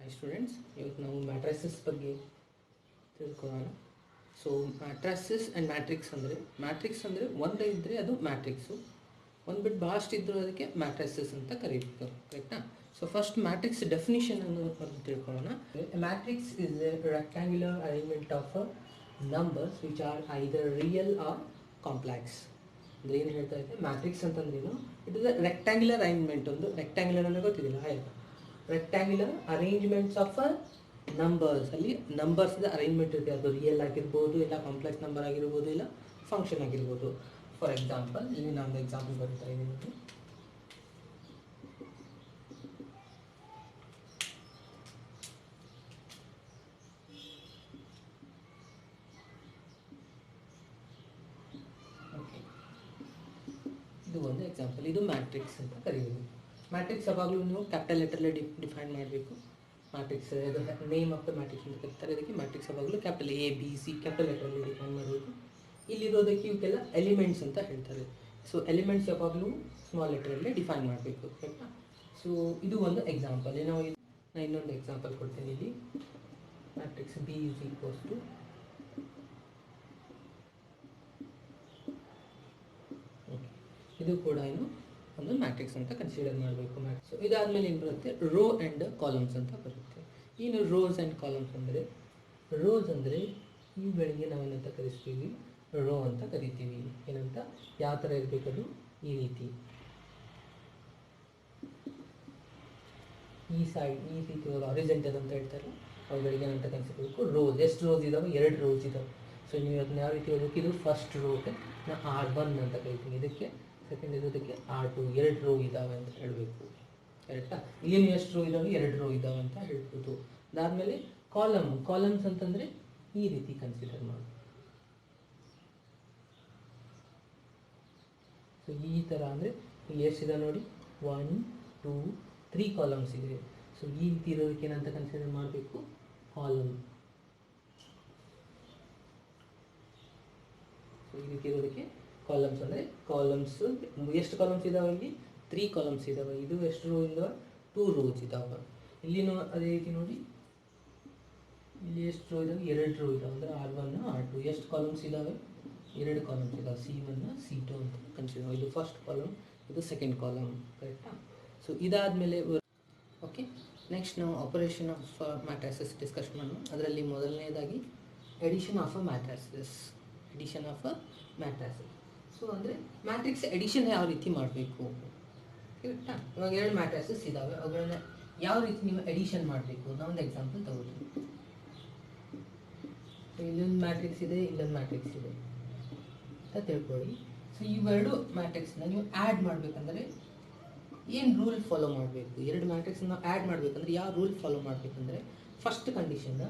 Hi students, ಇವತ್ತು ನಾವು matrices ಬಗ್ಗೆ ತಿಳ್ಕೊಳ್ಳೋಣ. ಸೊ ಮ್ಯಾಟ್ರಿಸಸ್ ಆ್ಯಂಡ್ ಮ್ಯಾಟ್ರಿಕ್ಸ್ ಅಂದರೆ ಒಂದೇ ಇದ್ದರೆ ಅದು ಮ್ಯಾಟ್ರಿಕ್ಸು, ಒಂದು ಬಿಟ್ಟು ಭಾಳಷ್ಟು ಇದ್ದರೂ ಅದಕ್ಕೆ ಮ್ಯಾಟ್ರಿಸಸ್ ಅಂತ ಕರೀತಾರೆ, ಕರೆಕ್ಟಾ? ಸೊ ಫಸ್ಟ್ ಮ್ಯಾಟ್ರಿಕ್ಸ್ ಡೆಫಿನಿಷನ್ ಅನ್ನು ತಿಳ್ಕೊಳ್ಳೋಣ. Matrix is a rectangular arrangement of numbers which are either real or complex. ಅಂದರೆ ಏನು ಹೇಳ್ತಾ ಇದ್ದೆ, ಮ್ಯಾಟ್ರಿಕ್ಸ್ ಅಂತಂದ್ರೇನು, it is a rectangular arrangement. ಒಂದು ರೆಕ್ಟ್ಯಾಂಗ್ಯುಲರ್ ಅನ್ನೋ ಗೊತ್ತಿದ್ದಿಲ್ಲ, ಆಯಿತು. ರೆಕ್ಟ್ಯಾಂಗ್ಯುಲರ್ ಅರೇಂಜ್ಮೆಂಟ್ಸ್ ಆಫ್ ನಂಬರ್ಸ್, ಅಲ್ಲಿ ನಂಬರ್ಸ್ದ ಅರೇಂಜ್ಮೆಂಟ್ ಇರುತ್ತೆ, ಅದು ರಿಯಲ್ ಆಗಿರ್ಬೋದು, ಇಲ್ಲ ಕಾಂಪ್ಲೆಕ್ಸ್ ನಂಬರ್ ಆಗಿರ್ಬೋದು, ಇಲ್ಲ ಫಂಕ್ಷನ್ ಆಗಿರ್ಬೋದು. ಫಾರ್ ಎಕ್ಸಾಂಪಲ್ ಇಲ್ಲಿ ನಾನು ಎಕ್ಸಾಂಪಲ್ ಬರೀತಾ ಇದ್ದೀನಿ. ಓಕೆ, ಇದು ಒಂದು ಎಕ್ಸಾಂಪಲ್. ಇದು ಮ್ಯಾಟ್ರಿಕ್ಸ್ ಅಂತ ಕರೀಬೋದು. ಮ್ಯಾಟ್ರಿಕ್ಸ್ ಯಾವಾಗಲೂ ನೀವು ಕ್ಯಾಪಿಟಲ್ ಲೆಟರ್ಲೇ ಡಿಫೈನ್ ಮಾಡಬೇಕು. ಮ್ಯಾಟ್ರಿಕ್ಸ್ ಇದು ನೇಮ್ ಆಫ್ ದ ಮ್ಯಾಟ್ರಿಕ್ಸ್ ಅಂತ ಕರೀತಾರೆ. ಇದಕ್ಕೆ ಮ್ಯಾಟ್ರಿಕ್ಸ್ ಯಾವಾಗಲೂ capital A B C capital ಲೆಟರ್ಲಿ ಡಿಫೈನ್ ಮಾಡಬೇಕು. ಇಲ್ಲಿರೋದಕ್ಕೆ ಇವಕ್ಕೆಲ್ಲ ಎಲಿಮೆಂಟ್ಸ್ ಅಂತ ಹೇಳ್ತಾರೆ. ಸೊ ಎಲಿಮೆಂಟ್ಸ್ ಯಾವಾಗಲೂ ಸ್ಮಾಲ್ ಲೆಟರಲ್ಲೇ ಡಿಫೈನ್ ಮಾಡಬೇಕು, ಕರೆಕ್ಟಾ? ಸೊ ಇದು ಒಂದು ಎಕ್ಸಾಂಪಲ್. ನಾನು ಇನ್ನೊಂದು ಎಕ್ಸಾಂಪಲ್ ಕೊಡ್ತೀನಿ. ಇಲ್ಲಿ matrix B is equals to ಇದು ಕೂಡ ಒಂದು ಮ್ಯಾಟ್ರಿಕ್ಸ್ ಅಂತ ಕನ್ಸಿಡರ್ ಮಾಡಬೇಕು. ಸೊ ಇದಾದಮೇಲೆ ಏನು ಬರುತ್ತೆ, ರೋ ಆ್ಯಂಡ್ ಕಾಲಮ್ಸ್ ಅಂತ ಬರುತ್ತೆ. ಇನ್ನು ರೋಸ್ ಆ್ಯಂಡ್ ಕಾಲಮ್ಸ್ ಅಂದರೆ, ರೋಸ್ ಅಂದರೆ ಇವುಗಳಿಗೆ ನಾವೇನಂತ ಕರಿಸ್ತೀವಿ, ರೋ ಅಂತ ಕರಿತೀವಿ. ಏನಂತ, ಯಾವ ಥರ ಇರಬೇಕದು, ಈ ರೀತಿ ಈ ಸೈಡ್ ಈ ರೀತಿ ಹಾರಿಜಾಂಟಲ್ ಅಂತ ಹೇಳ್ತಾರೆ, ಅವುಗಳಿಗೆ ಏನಂತ ಕನ್ಸಿಡಬೇಕು, ರೋಸ್. ಎಷ್ಟು ರೋಸ್ ಇದಾವೆ, 2 ರೋಸ್ ಇದಾವೆ. ಸೊ ನೀವು ಅದನ್ನ ಯಾವ ರೀತಿ ಓದಬೇಕು, ಇದು ಫಸ್ಟ್ ರೋಗೆ ನಾನು R1 ಅಂತ ಕರಿತೀನಿ, ಇದಕ್ಕೆ ಸೆಕೆಂಡ್ ಇರೋದಕ್ಕೆ R2, 2 ರೋ ಇದ್ದಾವೆ ಅಂತ ಹೇಳಬೇಕು, ಕರೆಕ್ಟಾ? ಇಲ್ಲಿ ಎಷ್ಟು ರೋ ಇದ್ದಾವೆ, 2 ರೋ ಇದ್ದಾವೆ ಅಂತ ಹೇಳ್ಬೋದು. ಅದಾದಮೇಲೆ ಕಾಲಮ್ಸ್ ಅಂತಂದರೆ ಈ ರೀತಿ ಕನ್ಸಿಡರ್ ಮಾಡಿ. ಸೊ ಈ ಥರ ಅಂದರೆ ಎಷ್ಟಿದೆ ನೋಡಿ, 1 2 3 ಕಾಲಮ್ಸ್ ಇದೆ. ಸೊ ಈ ರೀತಿ ಇರೋದಕ್ಕೆ ಏನಂತ ಕನ್ಸಿಡರ್ ಮಾಡಬೇಕು, ಕಾಲಮ್. ಸೊ ಈ ರೀತಿ ಇರೋದಕ್ಕೆ ಕಾಲಮ್ಸ್ ಅಂದರೆ, ಕಾಲಮ್ಸ್ ಎಷ್ಟು ಕಾಲಮ್ಸ್ ಇದಾವೆ, ಇಲ್ಲಿ 3 ಕಾಲಮ್ಸ್ ಇದಾವೆ. ಇದು ಎಷ್ಟು ರೋ ಇದಾವೆ, 2 ರೋಸ್ ಇದಾವೆ. ಇಲ್ಲಿನೂ ಅದೇ ರೀತಿ ನೋಡಿ, ಇಲ್ಲಿ ಎಷ್ಟು ರೋ ಇದಾವೆ, 2 ರೋ ಇದಾವೆ. ಅಂದರೆ R1 R2 ಎಷ್ಟು ಕಾಲಮ್ಸ್ ಇದಾವೆ, 2 ಕಾಲಮ್ಸ್ ಇದಾವೆ. C1 C2 ಅಂತ ಕನ್ಸಿಡರ್. ಇದು ಫಸ್ಟ್ ಕಾಲಮ್, ಇದು ಸೆಕೆಂಡ್ ಕಾಲಮ್, ಕರೆಕ್ಟಾ? ಸೊ ಇದಾದಮೇಲೆ ಓಕೆ, ನೆಕ್ಸ್ಟ್ ನಾವು ಆಪರೇಷನ್ ಆಫ್ ಮ್ಯಾಟ್ರಿಸಸ್ ಡಿಸ್ಕಸ್ ಮಾಡೋಣ. ಅದರಲ್ಲಿ ಮೊದಲನೇದಾಗಿ addition of a matrices. So ಅಂದರೆ ಮ್ಯಾಟ್ರಿಕ್ಸ್ ಎಡಿಷನ್ ಯಾವ ರೀತಿ ಮಾಡಬೇಕು, ಕರೆಕ್ಟಾ? ಇವಾಗ 2 ಮ್ಯಾಟ್ರಿಸಸ್ ಇದ್ದಾವೆ, ಅವುಗಳನ್ನ ಯಾವ ರೀತಿ ನೀವು ಎಡಿಷನ್ ಮಾಡಬೇಕು, ನಾವೊಂದು ಎಕ್ಸಾಂಪಲ್ ತಗೊಳ್ತೀವಿ. ಇಲ್ಲೊಂದು ಮ್ಯಾಟ್ರಿಕ್ಸ್ ಇದೆ, ಇಲ್ಲೊಂದು ಮ್ಯಾಟ್ರಿಕ್ಸ್ ಇದೆ ಅಂತ ತಿಳ್ಕೊಳ್ಳಿ. ಸೊ ಇವೆರಡು ಮ್ಯಾಟ್ರಿಕ್ಸ್ನ ನೀವು ಆ್ಯಡ್ ಮಾಡಬೇಕಂದ್ರೆ ಏನು ರೂಲ್ ಫಾಲೋ ಮಾಡಬೇಕು? 2 ಮ್ಯಾಟ್ರಿಕ್ಸ್ನ ಆ್ಯಡ್ ಮಾಡಬೇಕಂದ್ರೆ ಯಾವ ರೂಲ್ ಫಾಲೋ ಮಾಡಬೇಕಂದ್ರೆ, ಫಸ್ಟ್ ಕಂಡೀಷನ್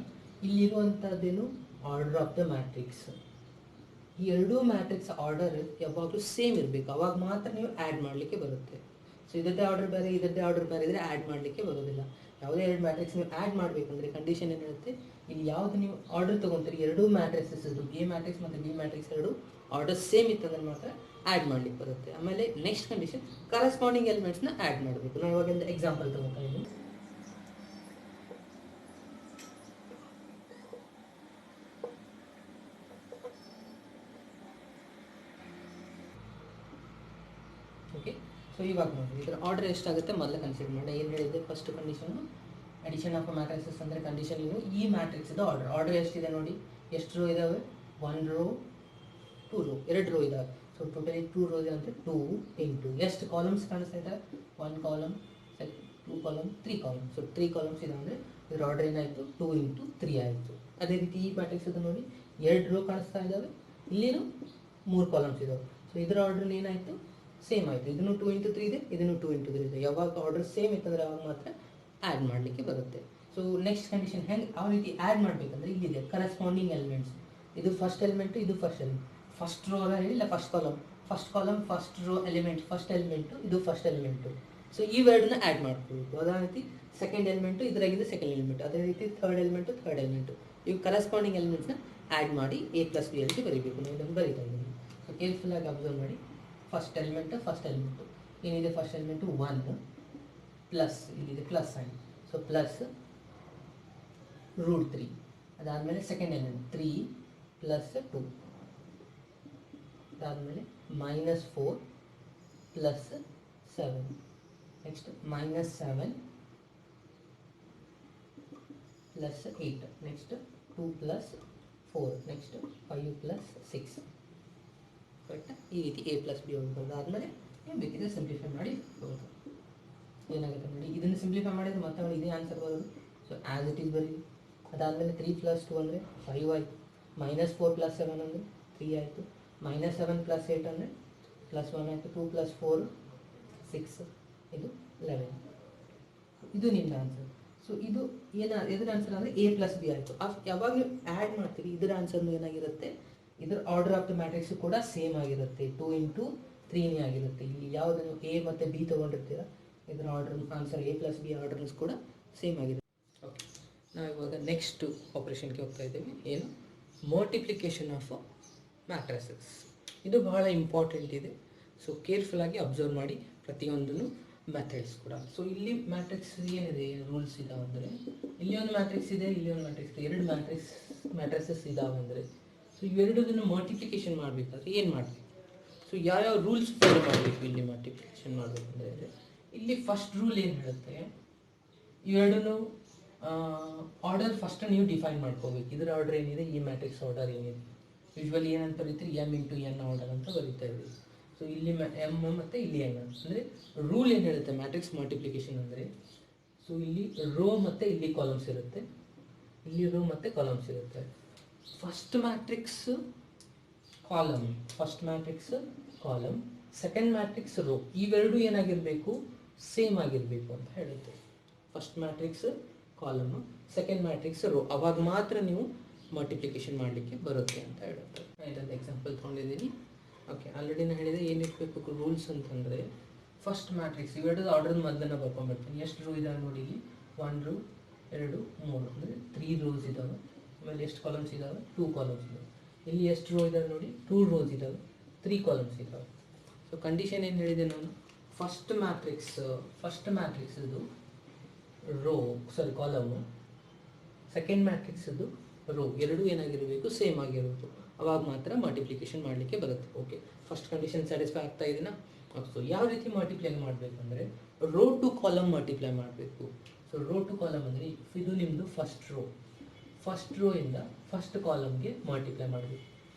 ಇಲ್ಲಿರುವಂಥದ್ದೇನು, ಆರ್ಡರ್ ಆಫ್ ದ ಮ್ಯಾಟ್ರಿಕ್ಸ್. ಈ 2 ಮ್ಯಾಟ್ರಿಕ್ಸ್ ಆರ್ಡರ್ ಯಾವಾಗಲೂ ಸೇಮ್ ಇರಬೇಕು, ಅವಾಗ ಮಾತ್ರ ನೀವು ಆ್ಯಡ್ ಮಾಡಲಿಕ್ಕೆ ಬರುತ್ತೆ. ಸೊ ಇದರದ್ದೇ ಆರ್ಡರ್ ಬೇರೆ, ಇದರದ್ದೇ ಆರ್ಡರ್ ಬೇರೆ ಇದ್ದರೆ ಆ್ಯಡ್ ಮಾಡಲಿಕ್ಕೆ ಬರೋದಿಲ್ಲ. ಯಾವುದೇ 2 ಮ್ಯಾಟ್ರಿಕ್ಸ್ ನೀವು ಆ್ಯಡ್ ಮಾಡಬೇಕಂದ್ರೆ ಕಂಡೀಷನ್ ಏನು ಹೇಳುತ್ತೆ, ಇಲ್ಲಿ ಯಾವುದು ನೀವು ಆರ್ಡರ್ ತೊಗೊತೀರಿ, 2 ಮ್ಯಾಟ್ರಿಕ್ಸಸ್ ಎ ಮ್ಯಾಟ್ರಿಕ್ಸ್ ಮತ್ತು ಬಿ ಮ್ಯಾಟ್ರಿಕ್ಸ್ 2 ಆರ್ಡರ್ ಸೇಮ್ ಇತ್ತಂದ್ರೆ ಮಾತ್ರ ಆ್ಯಡ್ ಮಾಡಲಿಕ್ಕೆ ಬರುತ್ತೆ. ಆಮೇಲೆ ನೆಕ್ಸ್ಟ್ ಕಂಡೀಷನ್ ಕರೆಸ್ಪಾಂಡಿಂಗ್ ಎಲಿಮೆಂಟ್ಸ್ನ ಆ್ಯಡ್ ಮಾಡಬೇಕು. ನಾನು ಇವಾಗ ಒಂದು ಎಕ್ಸಾಂಪಲ್ ತೊಗೊತಾ ಇದ್ದೀನಿ. ಓಕೆ, ಸೊ ಇವಾಗ ನೋಡಿ ಇದರ ಆರ್ಡರ್ ಎಷ್ಟಾಗುತ್ತೆ ಮೊದಲೇ ಕನ್ಸಿಡರ್ ಮಾಡಿ. ಏನು ಹೇಳಿದ್ದೆ, first condition addition of matrices ಅಂದರೆ ಕಂಡೀಷನ್ ಏನು, ಈ ಮ್ಯಾಟ್ರಿಕ್ಸ್ದು ಆರ್ಡರ್ ಎಷ್ಟಿದೆ ನೋಡಿ, ಎಷ್ಟು ರೋ ಇದ್ದಾವೆ, 1 ರೋ 2 ರೋ 2 ರೋ ಇದ್ದಾವೆ. ಸೊ ಟೋಟಲಿ 2 ರೋ ಇದೆ ಅಂದರೆ 2 ಇಂಟು ಎಷ್ಟು ಕಾಲಮ್ಸ್ ಕಾಣಿಸ್ತಾ ಇದ್ದಾರೆ, 1 column 2 column 3 column. So 3 columns ಇದೆ ಅಂದರೆ ಇದರ ಆರ್ಡರ್ ಏನಾಯಿತು, 2 ಇಂಟು 3 ಆಯಿತು. ಅದೇ ರೀತಿ ಈ ಮ್ಯಾಟ್ರಿಕ್ಸ್ ಇದು ನೋಡಿ, 2 ರೋ ಕಾಣಿಸ್ತಾ ಇದ್ದಾವೆ, ಇಲ್ಲಿನೂ 3 ಕಾಲಮ್ಸ್ ಇದ್ದಾವೆ. ಸೊ ಇದರ ಆರ್ಡರ್ ಏನಾಯಿತು, ಸೇಮ್ ಆಯಿತು. ಇದನ್ನು 2 ಇಂಟು 3 ಇದೆ, ಇದನ್ನು 2 ಇಂಟು 3 ಇದೆ. ಯಾವಾಗ ಆರ್ಡರ್ ಸೇಮ್ ಇತ್ತಂದರೆ ಅವಾಗ ಮಾತ್ರ ಆ್ಯಡ್ ಮಾಡಲಿಕ್ಕೆ ಬರುತ್ತೆ. ಸೊ ನೆಕ್ಸ್ಟ್ ಕಂಡೀಷನ್ ಹೆಂಗೆ ಯಾವ ರೀತಿ ಆ್ಯಡ್ ಮಾಡಬೇಕಂದ್ರೆ, ಇಲ್ಲಿದೆ ಕರೆಸ್ಪಾಂಡಿಂಗ್ ಎಲಿಮೆಂಟ್ಸ್. ಇದು ಫಸ್ಟ್ ಎಲಿಮೆಂಟು, ಇದು ಫಸ್ಟ್ ಎಲಿಮೆಂಟ್. ಫಸ್ಟ್ ರೋ ಇಲ್ಲ first column first rho element, first element, ಇದು ಫಸ್ಟ್ ಎಲಿಮೆಂಟು. ಸೊ ಇವೆರಡನ್ನ ಆ್ಯಡ್ ಮಾಡ್ಕೋಬೇಕು. ಅದೇ ರೀತಿ ಸೆಕೆಂಡ್ ಎಲಿಮೆಂಟು, ಇದರಾಗಿದೆ ಸೆಕೆಂಡ್ ಎಲಿಮೆಂಟ್. ಅದೇ ರೀತಿ ಥರ್ಡ್ ಎಲಿಮೆಂಟು. ಇವು ಕರೆಸ್ಪಾಂಡಿಂಗ್ ಎಲಿಮೆಂಟ್ಸ್ನ ಆ್ಯಡ್ ಮಾಡಿ A+B ಅಂತ ಬರೀಬೇಕು. ನಾನು ಇದನ್ನು ಬರೀತಾ ಇದ್ದೀನಿ. ಸೊ ಕೇರ್ಫುಲ್ಲಾಗಿ ಅಬ್ಸರ್ವ್ ಮಾಡಿ. ಫಸ್ಟ್ ಎಲಿಮೆಂಟು ಏನಿದೆ, ಫಸ್ಟ್ ಎಲಿಮೆಂಟು 1 ಪ್ಲಸ್, ಇಲ್ಲಿದೆ ಪ್ಲಸ್ ಸೈನ್. So plus √3. ಅದಾದಮೇಲೆ ಸೆಕೆಂಡ್ ಎಲಿಮೆಂಟ್ 3 ಪ್ಲಸ್ 2. ಅದಾದಮೇಲೆ -4 plus 7. Next -7 plus 8. Next 2 plus 4. Next 5 plus 6. ಕರೆಕ್ಟಾ? ಈ ರೀತಿ A ಪ್ಲಸ್ ಬಿ ಹೋಗ್ಬೋದು. ಆದಮೇಲೆ ಏನು ಬೇಕಿದ್ರೆ ಸಿಂಪ್ಲಿಫೈ ಮಾಡಿ ಹೋಗೋದು. ಏನಾಗುತ್ತೆ ನೋಡಿ, ಇದನ್ನು ಸಿಂಪ್ಲಿಫೈ ಮಾಡಿದರೆ ಮತ್ತೆ ನೋಡಿ ಇದೇ ಆನ್ಸರ್ ಬರೋದು. ಸೊ ಆ್ಯಸ್ ಇಟ್ ಈಸ್ ಬರೀ. ಅದಾದಮೇಲೆ 3 ಪ್ಲಸ್ 2 ಅಂದರೆ 5 ಆಯಿತು. -4 ಪ್ಲಸ್ 7 ಅಂದರೆ 3 ಆಯಿತು. -7 ಪ್ಲಸ್ 8 ಅಂದರೆ +1 ಆಯಿತು. 2 ಪ್ಲಸ್ 4 6. ಇದು 11. ಇದು ನಿಮ್ಮ ಆನ್ಸರ್. ಸೊ ಇದು ಎದ್ರ ಆನ್ಸರ್ ಅಂದರೆ A ಪ್ಲಸ್ ಬಿ ಆಯಿತು. ಯಾವಾಗ ನೀವು ಆ್ಯಡ್ ಮಾಡ್ತೀರಿ ಇದರ ಆನ್ಸರ್ನು ಏನಾಗಿರುತ್ತೆ, ಇದರ ಆರ್ಡರ್ ಆಫ್ ದ ಮ್ಯಾಟ್ರಿಕ್ಸ್ ಕೂಡ ಸೇಮ್ ಆಗಿರುತ್ತೆ. 2 × 3 ಆಗಿರುತ್ತೆ. ಇಲ್ಲಿ ಯಾವುದನ್ನು A ಮತ್ತು B ತೊಗೊಂಡಿರ್ತೀರ ಇದರ order answer A plus B orders ಕೂಡ ಸೇಮ್ ಆಗಿದೆ. ಓಕೆ, ನಾವು ಇವಾಗ ನೆಕ್ಸ್ಟ್ ಆಪ್ರೇಷನ್ಗೆ ಹೋಗ್ತಾ ಇದ್ದೇವೆ. ಏನು? Multiplication of matrices. ಇದು ಬಹಳ ಇಂಪಾರ್ಟೆಂಟ್ ಇದೆ. ಸೊ ಕೇರ್ಫುಲ್ಲಾಗಿ ಅಬ್ಸರ್ವ್ ಮಾಡಿ ಪ್ರತಿಯೊಂದನ್ನು ಮೆಥಡ್ಸ್ ಕೂಡ. ಸೊ ಇಲ್ಲಿ ಮ್ಯಾಟ್ರಿಕ್ಸ್ ಏನಿದೆ, ರೂಲ್ಸ್ ಇದಾವೆ ಅಂದರೆ ಇಲ್ಲಿ ಒಂದು ಮ್ಯಾಟ್ರಿಕ್ಸ್ ಇದೆ, ಇಲ್ಲಿ ಒಂದು ಮ್ಯಾಟ್ರಿಕ್ಸ್ ಇದೆ. 2 ಮ್ಯಾಟ್ರಿಸಸ್ ಇದಾವೆ ಅಂದರೆ ಸೊ ಇವೆರಡನ್ನು ಮಲ್ಟಿಪ್ಲಿಕೇಶನ್ ಮಾಡಬೇಕಾದ್ರೆ ಏನು ಮಾಡಬೇಕು, ಸೊ ಯಾವ್ಯಾವ ರೂಲ್ಸ್ ಫಾಲೋ ಮಾಡಬೇಕು ಇಲ್ಲಿ ಮಲ್ಟಿಪ್ಲಿಕೇಶನ್ ಮಾಡಬೇಕಂದ್ರೆ, ಇಲ್ಲಿ ಫಸ್ಟ್ ರೂಲ್ ಏನು ಹೇಳುತ್ತೆ, ಇವೆರಡನ್ನು ಆರ್ಡರ್ ಫಸ್ಟ್ ನೀವು ಡಿಫೈನ್ ಮಾಡ್ಕೋಬೇಕು. ಇದರ ಆರ್ಡರ್ ಏನಿದೆ, ಈ ಮ್ಯಾಟ್ರಿಕ್ಸ್ ಆರ್ಡರ್ ಏನಿದೆ, ಯೂಶ್ವಲಿ ಏನಂತ ಬರೀತೀರಿ, M × N ಆರ್ಡರ್ ಅಂತ ಬರೀತಾ ಇದ್ದೀವಿ. ಸೊ ಇಲ್ಲಿ M ಮತ್ತು ಇಲ್ಲಿ N ಅಂದರೆ ರೂಲ್ ಏನು ಹೇಳುತ್ತೆ ಮ್ಯಾಟ್ರಿಕ್ಸ್ ಮಲ್ಟಿಪ್ಲಿಕೇಶನ್ ಅಂದರೆ, ಸೊ ಇಲ್ಲಿ ರೋ ಮತ್ತು ಇಲ್ಲಿ ಕಾಲಮ್ಸ್ ಇರುತ್ತೆ, ಇಲ್ಲಿ ರೋ ಮತ್ತು ಕಾಲಮ್ಸ್ ಇರುತ್ತೆ. First matrix column, second matrix row, ಇವೆರಡು ಏನಾಗಿರಬೇಕು, ಸೇಮ್ ಆಗಿರಬೇಕು ಅಂತ ಹೇಳುತ್ತೆ. First matrix column, second matrix row, ಅವಾಗ ಮಾತ್ರ ನೀವು ಮಲ್ಟಿಪ್ಲಿಕೇಶನ್ ಮಾಡಲಿಕ್ಕೆ ಬರುತ್ತೆ ಅಂತ ಹೇಳುತ್ತೆ. ಇದೊಂದು ಎಕ್ಸಾಂಪಲ್ ತೊಗೊಂಡಿದ್ದೀನಿ. ಓಕೆ, ಆಲ್ರೆಡಿ ನಾನು ಹೇಳಿದೆ ಏನಿರಬೇಕು ರೂಲ್ಸ್ ಅಂತಂದರೆ, ಫಸ್ಟ್ ಮ್ಯಾಟ್ರಿಕ್ಸ್ ಇವೆರಡು ಆರ್ಡರ್ ಮೊದಲನ್ನು ಬರ್ಕೊಂಡ್ಬಿಡ್ತೀನಿ. ಎಷ್ಟು ರೋ ಇದಾವೆ ನೋಡಿ, ಇಲ್ಲಿ 1 ರೋ 2 3 ಅಂದರೆ 3 ರೋಸ್ ಇದ್ದಾವೆ. ಆಮೇಲೆ ಎಷ್ಟು ಕಾಲಮ್ಸ್ ಇದ್ದಾವೆ, 2 ಕಾಲಮ್ಸ್ ಇದ್ದಾವೆ. ಇಲ್ಲಿ ಎಷ್ಟು ರೋ ಇದ್ದಾವೆ ನೋಡಿ, 2 ರೋಸ್ ಇದ್ದಾವೆ, 3 ಕಾಲಮ್ಸ್ ಇದ್ದಾವೆ. ಸೊ ಕಂಡೀಷನ್ ಏನು ಹೇಳಿದೆ ನಾನು, ಫಸ್ಟ್ ಮ್ಯಾಟ್ರಿಕ್ಸ್ ಇದು ಕಾಲಮು, ಸೆಕೆಂಡ್ ಮ್ಯಾಟ್ರಿಕ್ಸ್ ಇದು ರೋ, ಎರಡೂ ಏನಾಗಿರಬೇಕು, ಸೇಮ್ ಆಗಿರಬೇಕು. ಅವಾಗ ಮಾತ್ರ ಮಲ್ಟಿಪ್ಲಿಕೇಶನ್ ಮಾಡಲಿಕ್ಕೆ ಬರುತ್ತೆ. ಓಕೆ, ಫಸ್ಟ್ ಕಂಡೀಷನ್ ಸ್ಯಾಟಿಸ್ಫೈ ಆಗ್ತಾ ಇದೆಯಾ? ಸೊ ಯಾವ ರೀತಿ ಮಲ್ಟಿಪ್ಲೈ ಮಾಡಬೇಕು ಅಂದರೆ, ರೋ ಟು ಕಾಲಮ್ ಮಲ್ಟಿಪ್ಲೈ ಮಾಡಬೇಕು. ಸೊ ರೋ ಟು ಕಾಲಮ್ ಅಂದರೆ ಇದು ನಿಮ್ಮದು ಫಸ್ಟ್ ರೋ ಇಂದ ಫಸ್ಟ್ ಕಾಲಮ್ಗೆ ಮಲ್ಟಿಪ್ಲೈ ಮಾಡಬೇಕು.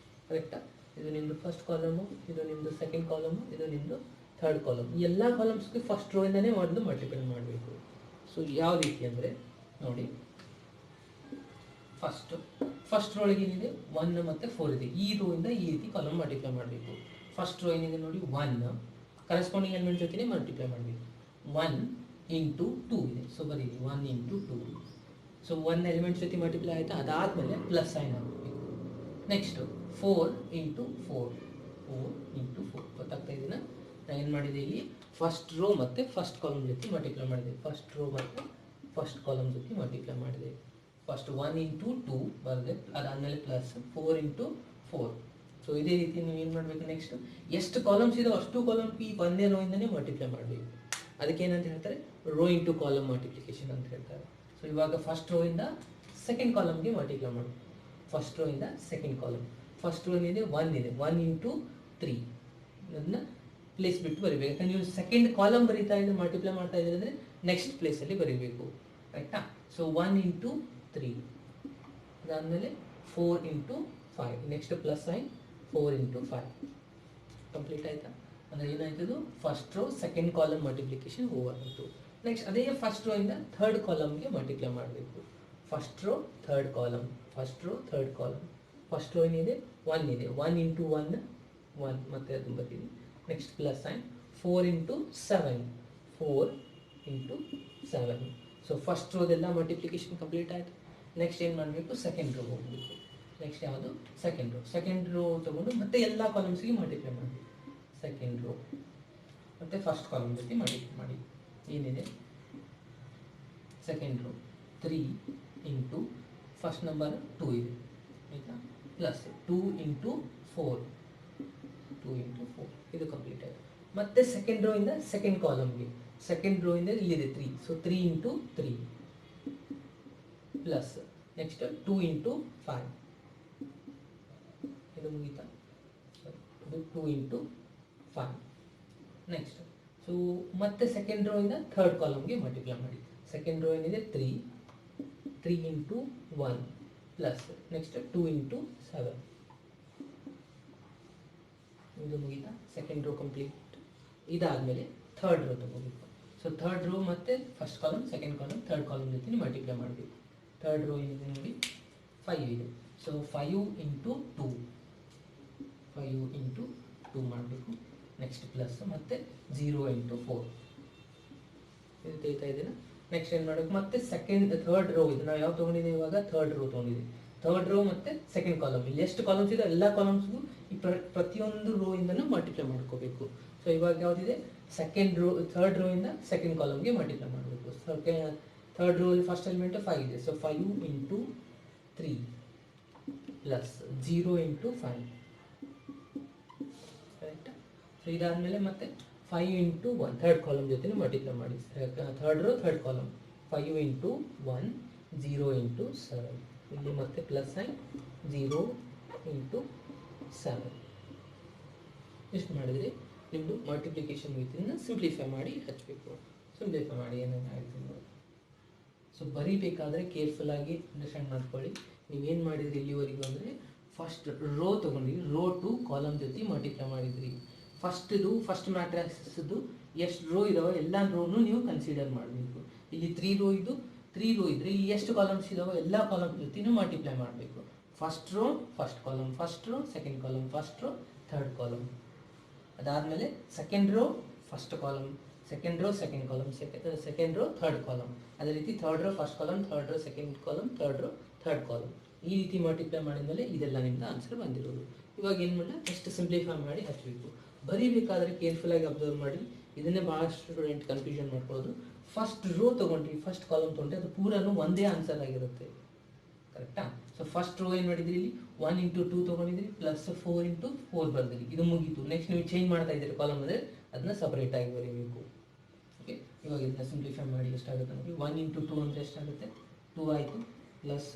ಕರೆಕ್ಟಾ? ಇದು ನಿಮ್ಮದು ಫಸ್ಟ್ ಕಾಲಮು, ಇದು ನಿಮ್ಮದು ಸೆಕೆಂಡ್ ಕಾಲಮು, ಇದು ನಿಮ್ಮದು ಥರ್ಡ್ ಕಾಲಮ್. ಈ ಎಲ್ಲ ಕಾಲಮ್ಸ್ಗೆ ಫಸ್ಟ್ ರೋ ಇಂದನೇ ಮೊದಲು ಮಲ್ಟಿಪ್ಲೈ ಮಾಡಬೇಕು. ಸೊ ಯಾವ ರೀತಿ ಅಂದರೆ ನೋಡಿ, ಫಸ್ಟ್ ರೋ ಒಳಗೆ ಏನಿದೆ 1 ಮತ್ತು 4 ಇದೆ. ಈ ರೋ ಇಂದ ಈ ರೀತಿ ಕಾಲಮ್ ಮಲ್ಟಿಪ್ಲೈ ಮಾಡಬೇಕು. ಫಸ್ಟ್ ರೋ ಏನಿದೆ ನೋಡಿ 1, ಕರೆಸ್ಪಾಂಡಿಂಗ್ ಎಲಿಮೆಂಟ್ ಜೊತೆನೇ ಮಲ್ಟಿಪ್ಲೈ ಮಾಡಬೇಕು. 1 × 2 ಇದೆ. ಸೊ ಬರೀರಿ 1 × 2. ಸೊ 1 ಎಲಿಮೆಂಟ್ ಜೊತೆ ಮಲ್ಟಿಪ್ಲೈ ಆಯಿತಾ, ಅದಾದಮೇಲೆ ಪ್ಲಸ್ ಸೈನ್ ಆಗಬೇಕು. ನೆಕ್ಸ್ಟು 4 × 4 ಗೊತ್ತಾಗ್ತಾ ಇದೆಯಾ? ನಾನು ಏನು ಮಾಡಿದೆ, ಇಲ್ಲಿ ಫಸ್ಟ್ ರೋ ಮತ್ತು ಫಸ್ಟ್ ಕಾಲಮ್ ಜೊತೆ ಮಲ್ಟಿಪ್ಲೈ ಮಾಡಿದೆ. ಫಸ್ಟ್ ರೋ ಮತ್ತು ಫಸ್ಟ್ ಕಾಲಮ್ ಜೊತೆ ಮಲ್ಟಿಪ್ಲೈ ಮಾಡಿದೆ. ಫಸ್ಟ್ 1 × 2 ಬರದೆ, ಅದಾದಮೇಲೆ ಪ್ಲಸ್ 4 × 4. ಸೊ ಇದೇ ರೀತಿ ನೀವು ಏನು ಮಾಡಬೇಕು, ನೆಕ್ಸ್ಟ್ ಎಷ್ಟು ಕಾಲಮ್ಸ್ ಇದಾವೆ ಅಷ್ಟು ಕಾಲಮ್ಗೆ ಈ ಒಂದೇ ರೋ ಇಂದನೇ ಮಲ್ಟಿಪ್ಲೈ ಮಾಡಬೇಕು. ಅದಕ್ಕೆ ಏನಂತ ಹೇಳ್ತಾರೆ, ರೋ ಇಂಟು ಕಾಲಮ್ ಮಲ್ಟಿಪ್ಲಿಕೇಶನ್ ಅಂತ ಹೇಳ್ತಾರೆ. ಸೊ ಇವಾಗ ಫಸ್ಟ್ ರೋ ಇಂದ ಸೆಕೆಂಡ್ ಕಾಲಮ್ಗೆ ಮಲ್ಟಿಪ್ಲೈ ಮಾಡಿ. ಫಸ್ಟ್ ರೋ ಇಂದ ಸೆಕೆಂಡ್ ಕಾಲಮ್, ಫಸ್ಟ್ ರೋ ಏನಿದೆ 1 ಇದೆ, 1 × 3 ಅದನ್ನ ಪ್ಲೇಸ್ ಬಿಟ್ಟು ಬರೀಬೇಕು. ಯಾಕಂದ್ರೆ ನೀವು ಸೆಕೆಂಡ್ ಕಾಲಮ್ ಬರೀತಾ ಇದ್ರೆ ಮಲ್ಟಿಪ್ಲೈ ಮಾಡ್ತಾ ಇದ್ದೀರಿ ಅಂದರೆ ನೆಕ್ಸ್ಟ್ ಪ್ಲೇಸಲ್ಲಿ ಬರೀಬೇಕು. ರೈಟಾ? ಸೊ 1 × 3, ಅದಾದಮೇಲೆ 4 × 5, ನೆಕ್ಸ್ಟ್ ಪ್ಲಸ್ ಸೈನ್ 4 × 5. ಕಂಪ್ಲೀಟ್ ಆಯಿತಾ? ಅಂದರೆ ಏನಾಯ್ತದು, first row second column multiplication over ಆಯಿತು. ನೆಕ್ಸ್ಟ್ ಅದೇ ಫಸ್ಟ್ ರೋ ಇಂದ ಥರ್ಡ್ ಕಾಲಮ್ಗೆ ಮಲ್ಟಿಪ್ಲೈ ಮಾಡಬೇಕು. First row third column, first row ಏನಿದೆ 1 ಇದೆ, 1 × 1 ಮತ್ತೆ ಅದು ಬರ್ತೀನಿ. Next plus sign 4 × 7, 4 × 7. So first ರೋದೆಲ್ಲ ಮಲ್ಟಿಪ್ಲಿಕೇಶನ್ ಕಂಪ್ಲೀಟ್ ಆಯಿತು. ನೆಕ್ಸ್ಟ್ ಏನು ಮಾಡಬೇಕು, ಸೆಕೆಂಡ್ ರೋ ಹೋಗಬೇಕು. ನೆಕ್ಸ್ಟ್ ಯಾವುದು, ಸೆಕೆಂಡ್ ರೋ ತೊಗೊಂಡು ಮತ್ತೆ ಎಲ್ಲ ಕಾಲಮ್ಸ್ಗೆ ಮಲ್ಟಿಪ್ಲೈ ಮಾಡಬೇಕು. ಸೆಕೆಂಡ್ ರೋ ಮತ್ತು ಫಸ್ಟ್ ಕಾಲಮ್ ಜೊತೆ ಮಲ್ಟಿಪ್ಲೈ ಮಾಡಿ. ಏನಿದೆ, ಸೆಕೆಂಡ್ ರೋ 3 × ಫಸ್ಟ್ ನಂಬರ್ 2 ಇದೆ, ಆಯಿತಾ, ಪ್ಲಸ್ 2 × 4, ಇದು ಕಂಪ್ಲೀಟ್ ಆಯಿತು. ಮತ್ತೆ ಸೆಕೆಂಡ್ ರೋ ಇಂದ ಸೆಕೆಂಡ್ ಕಾಲಮ್ಗೆ, ಸೆಕೆಂಡ್ ರೋ ಇಂದ ಇಲ್ಲಿದೆ 3, ಸೊ 3 × 3 ಪ್ಲಸ್ ನೆಕ್ಸ್ಟ್ 2 ಇಂಟು 5 ಇದು ಮುಗೀತಾ, ಇದು 2 ಇಂಟು 5. ನೆಕ್ಸ್ಟ್ ಸೊ ಮತ್ತೆ ಸೆಕೆಂಡ್ ರೋ ಇಂದ ಥರ್ಡ್ ಕಾಲಮ್ಗೆ ಮಲ್ಟಿಪ್ಲೈ ಮಾಡಿ. ಸೆಕೆಂಡ್ ರೋ ಏನಿದೆ 3 ಇಂಟು 1 ಪ್ಲಸ್ ನೆಕ್ಸ್ಟ್ 2 ಇಂಟು 7 ಇದು ಮುಗೀತಾ, ಸೆಕೆಂಡ್ ರೋ ಕಂಪ್ಲೀಟ್. ಇದಾದಮೇಲೆ ಥರ್ಡ್ ರೋ ತಗೋಬೇಕು. ಸೊ ಥರ್ಡ್ ರೋ ಮತ್ತೆ first column second column third column ಜೊತೆ ಮಲ್ಟಿಪ್ಲೈ ಮಾಡಬೇಕು. ಥರ್ಡ್ ರೋ ಏನಿದೆ ನೋಡಿ 5 ಇದೆ. ಸೊ 5 ಇಂಟು 2 ಮಾಡಬೇಕು. ನೆಕ್ಸ್ಟ್ ಪ್ಲಸ್ ಮತ್ತೆ 0 ಇಂಟು 4 ಇದು ತಿಳಿತಾ ಇದ್ದೀರಾ. ನೆಕ್ಸ್ಟ್ ಏನು ಮಾಡಬೇಕು, ಮತ್ತೆ ಥರ್ಡ್ ರೋ ಇದೆ. ನಾವು ಯಾವ ತೊಗೊಂಡಿದ್ದೀವಿ ಇವಾಗ, ಥರ್ಡ್ ರೋ ತೊಗೊಂಡಿದ್ದೀವಿ. ಥರ್ಡ್ ರೋ ಮತ್ತೆ ಸೆಕೆಂಡ್ ಕಾಲಮ್, ಇಲ್ಲಿ ಎಷ್ಟು ಕಾಲಮ್ಸ್ ಇದೆ ಎಲ್ಲ ಕಾಲಮ್ಸ್ಗೂ ಈ ಪ್ರತಿಯೊಂದು ರೋ ಇಂದನೂ ಮಲ್ಟಿಪ್ಲೈ ಮಾಡ್ಕೋಬೇಕು. ಸೊ ಇವಾಗ ಯಾವುದಿದೆ, ಥರ್ಡ್ ರೋ ಇಂದ ಸೆಕೆಂಡ್ ಕಾಲಮ್ಗೆ ಮಲ್ಟಿಪ್ಲೈ ಮಾಡಬೇಕು. ಥರ್ಡ್ ರೋ ಅಲ್ಲಿ ಫಸ್ಟ್ ಎಲಿಮೆಂಟ್ 5 ಇದೆ. ಸೊ 5 ಇಂಟು 3 ಪ್ಲಸ್ 0 ಇಂಟು 5 ಕರೆಕ್ಟಾ. ಸೊ ಇದಾದಮೇಲೆ ಮತ್ತೆ 5 ಇಂಟು 1 ಥರ್ಡ್ ಕಾಲಮ್ ಜೊತೆ ಮಲ್ಟಿಪ್ಲೈ ಮಾಡಿ. Third row third column 5 into 1 0 into 7 ಇಲ್ಲಿ ಮತ್ತೆ ಪ್ಲಸ್ ಸೈನ್ 0 ಇಂಟು 7 ಎಷ್ಟು ಮಾಡಿದ್ರಿ ನಿಮ್ಮದು ಮಲ್ಟಿಪ್ಲಿಕೇಶನ್ ವಿತಿನ ಸಿಂಪ್ಲಿಫೈ ಮಾಡಿ ಹಚ್ಚಬೇಕು. ಸಿಂಪ್ಲಿಫೈ ಮಾಡಿ ಏನೇನು ಆಯಿತು ನೋಡಿ. ಸೊ ಬರೀಬೇಕಾದ್ರೆ ಕೇರ್ಫುಲ್ಲಾಗಿ ಅಂಡರ್ಸ್ಟ್ಯಾಂಡ್ ಮಾಡ್ಕೊಳ್ಳಿ. ನೀವೇನು ಮಾಡಿದ್ರಿ ಇಲ್ಲಿವರೆಗೂ ಅಂದರೆ ಫಸ್ಟ್ ರೋ ತೊಗೊಂಡಿರಿ, ರೋ ಟು ಕಾಲಮ್ ಜೊತೆ ಮಲ್ಟಿಪ್ಲೈ ಮಾಡಿದ್ರಿ. ಫಸ್ಟ್ ಮ್ಯಾಟ್ರಿಕ್ಸದ್ದು ಎಷ್ಟು ರೋ ಇದಾವೆ ಎಲ್ಲ ರೋನು ನೀವು ಕನ್ಸಿಡರ್ ಮಾಡಬೇಕು. ಇಲ್ಲಿ 3 ರೋ ಇದ್ರೆ ಈ ಎಷ್ಟು ಕಾಲಮ್ಸ್ ಇದಾವೆ ಎಲ್ಲ ಕಾಲಮ್ ಜೊತೆನೂ ಮಲ್ಟಿಪ್ಲೈ ಮಾಡಬೇಕು. First row first column, first row second column, first row third column. ಅದಾದಮೇಲೆ second row first column, second row second column, second row third column. ಅದೇ ರೀತಿ third row first column, third row second column, third row third column. ಈ ರೀತಿ multiply ಮಾಡಿದ್ಮೇಲೆ ಇದೆಲ್ಲ ನಿಮ್ದು answer ಬಂದಿರೋದು. ಇವಾಗ ಏನು ಮಾಡಲ್ಲ, ಎಷ್ಟು ಸಿಂಪ್ಲಿಫೈ ಮಾಡಿ ಹಚ್ಚಬೇಕು. ಬರೀಬೇಕಾದ್ರೆ ಕೇರ್ಫುಲ್ಲಾಗಿ ಅಬ್ಸರ್ವ್ ಮಾಡಿ. ಇದನ್ನೇ ಭಾಳಷ್ಟು ಸ್ಟೂಡೆಂಟ್ ಕನ್ಫ್ಯೂಷನ್ ಮಾಡ್ಕೊಳ್ಳೋದು. ಫಸ್ಟ್ ರೋ ತೊಗೊಂಡ್ರಿ, ಫಸ್ಟ್ ಕಾಲಮ್ ತೊಗೊಂಡ್ರಿ, ಅದು ಪೂರನೂ ಒಂದೇ ಆನ್ಸರ್ ಆಗಿರುತ್ತೆ. ಕರೆಕ್ಟಾ. ಸೊ ಫಸ್ಟ್ ರೋ ಏನು ಮಾಡಿದ್ರಿ, ಇಲ್ಲಿ 1 ಇಂಟು 2 ತೊಗೊಂಡಿದ್ರಿ ಪ್ಲಸ್ 4 ಇಂಟು 4 ಬರ್ದಿರಿ, ಇದು ಮುಗೀತು. ನೆಕ್ಸ್ಟ್ ನೀವು ಚೇಂಜ್ ಮಾಡ್ತಾ ಇದ್ದೀರಿ ಕಾಲಮ್ ಅಂದರೆ ಅದನ್ನ ಸಪ್ರೇಟಾಗಿ ಬರೀಬೇಕು. ಓಕೆ, ಇವಾಗ ಇದನ್ನ ಸಿಂಪ್ಲಿಫೈ ಮಾಡಿ ಎಷ್ಟಾಗುತ್ತೆ ನೋಡಿ. 1 ಇಂಟು 2 ಅಂದರೆ ಎಷ್ಟಾಗುತ್ತೆ, 2 ಆಯಿತು. ಪ್ಲಸ್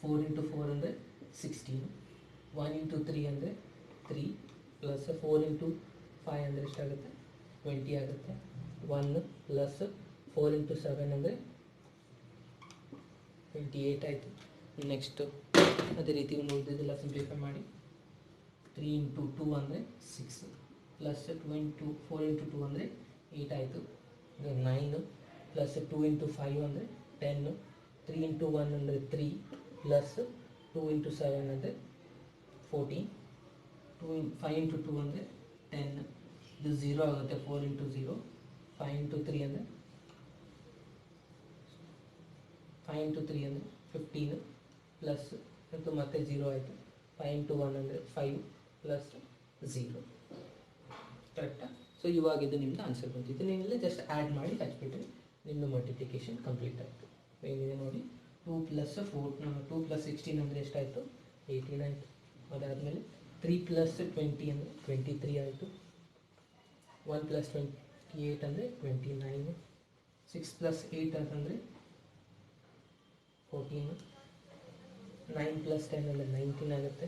4 ಇಂಟು 4 ಅಂದರೆ 16. 1 ಇಂಟು 3 ಅಂದರೆ 3 ಪ್ಲಸ್ 4 ಇಂಟು 5 ಅಂದರೆ ಎಷ್ಟಾಗುತ್ತೆ, 20 ಆಗುತ್ತೆ. 1 ಪ್ಲಸ್ 4 ಇಂಟು 7 ಅಂದರೆ 28 ಆಯಿತು. ನೆಕ್ಸ್ಟ್ ಅದೇ ರೀತಿ ಉಳಿದಿದ್ದೆಲ್ಲ ಸಿಂಪ್ಲಿಫೈ ಮಾಡಿ. 3 ಇಂಟು 2 ಅಂದರೆ 6 ಪ್ಲಸ್ 2 ಇಂಟು 4 ಇಂಟು 2 ಅಂದರೆ 8 ಆಯಿತು. 9 ಪ್ಲಸ್ 2 ಇಂಟು 5 ಅಂದರೆ 10. 3 ಇಂಟು 1 ಅಂದರೆ 3 ಪ್ಲಸ್ 2 ಇಂಟು 7 ಅಂದರೆ 14. 5 ಇಂಟು 2 ಅಂದರೆ 10, ಇದು 0 ಆಗುತ್ತೆ. 4 ಇಂಟು 0. 5 ಇಂಟು 3 ಅಂದರೆ 15 ಪ್ಲಸ್ ಮತ್ತು ಮತ್ತೆ 0 ಆಯಿತು. 5 ಇಂಟು 1 ಅಂದರೆ 5 ಪ್ಲಸ್ 0. ಕರೆಕ್ಟಾ. ಸೊ ಇವಾಗ ಇದು ನಿಮ್ಮದು ಆನ್ಸರ್ ಬಂತು. ಇದನ್ನೆಲ್ಲ ಜಸ್ಟ್ ಆ್ಯಡ್ ಮಾಡಿ ಹಚ್ಬಿಟ್ರೆ ನಿಮ್ಮದು ಮಲ್ಟಿಪ್ಲಿಕೇಶನ್ ಕಂಪ್ಲೀಟ್ ಆಯಿತು. ಏನಿದೆ ನೋಡಿ, 2 ಪ್ಲಸ್ 16 ಅಂದರೆ ಎಷ್ಟಾಯಿತು, 18 ಆಯಿತು. ಅದಾದಮೇಲೆ 3 ಪ್ಲಸ್ 20 ಅಂದರೆ 23 ಆಯಿತು. 1 ಪ್ಲಸ್ 28 ಅಂದರೆ 29. 6 ಪ್ಲಸ್ 8 ಅಂತಂದರೆ 14. 9 ಪ್ಲಸ್ 10 ಅಂದರೆ 19 ಆಗುತ್ತೆ.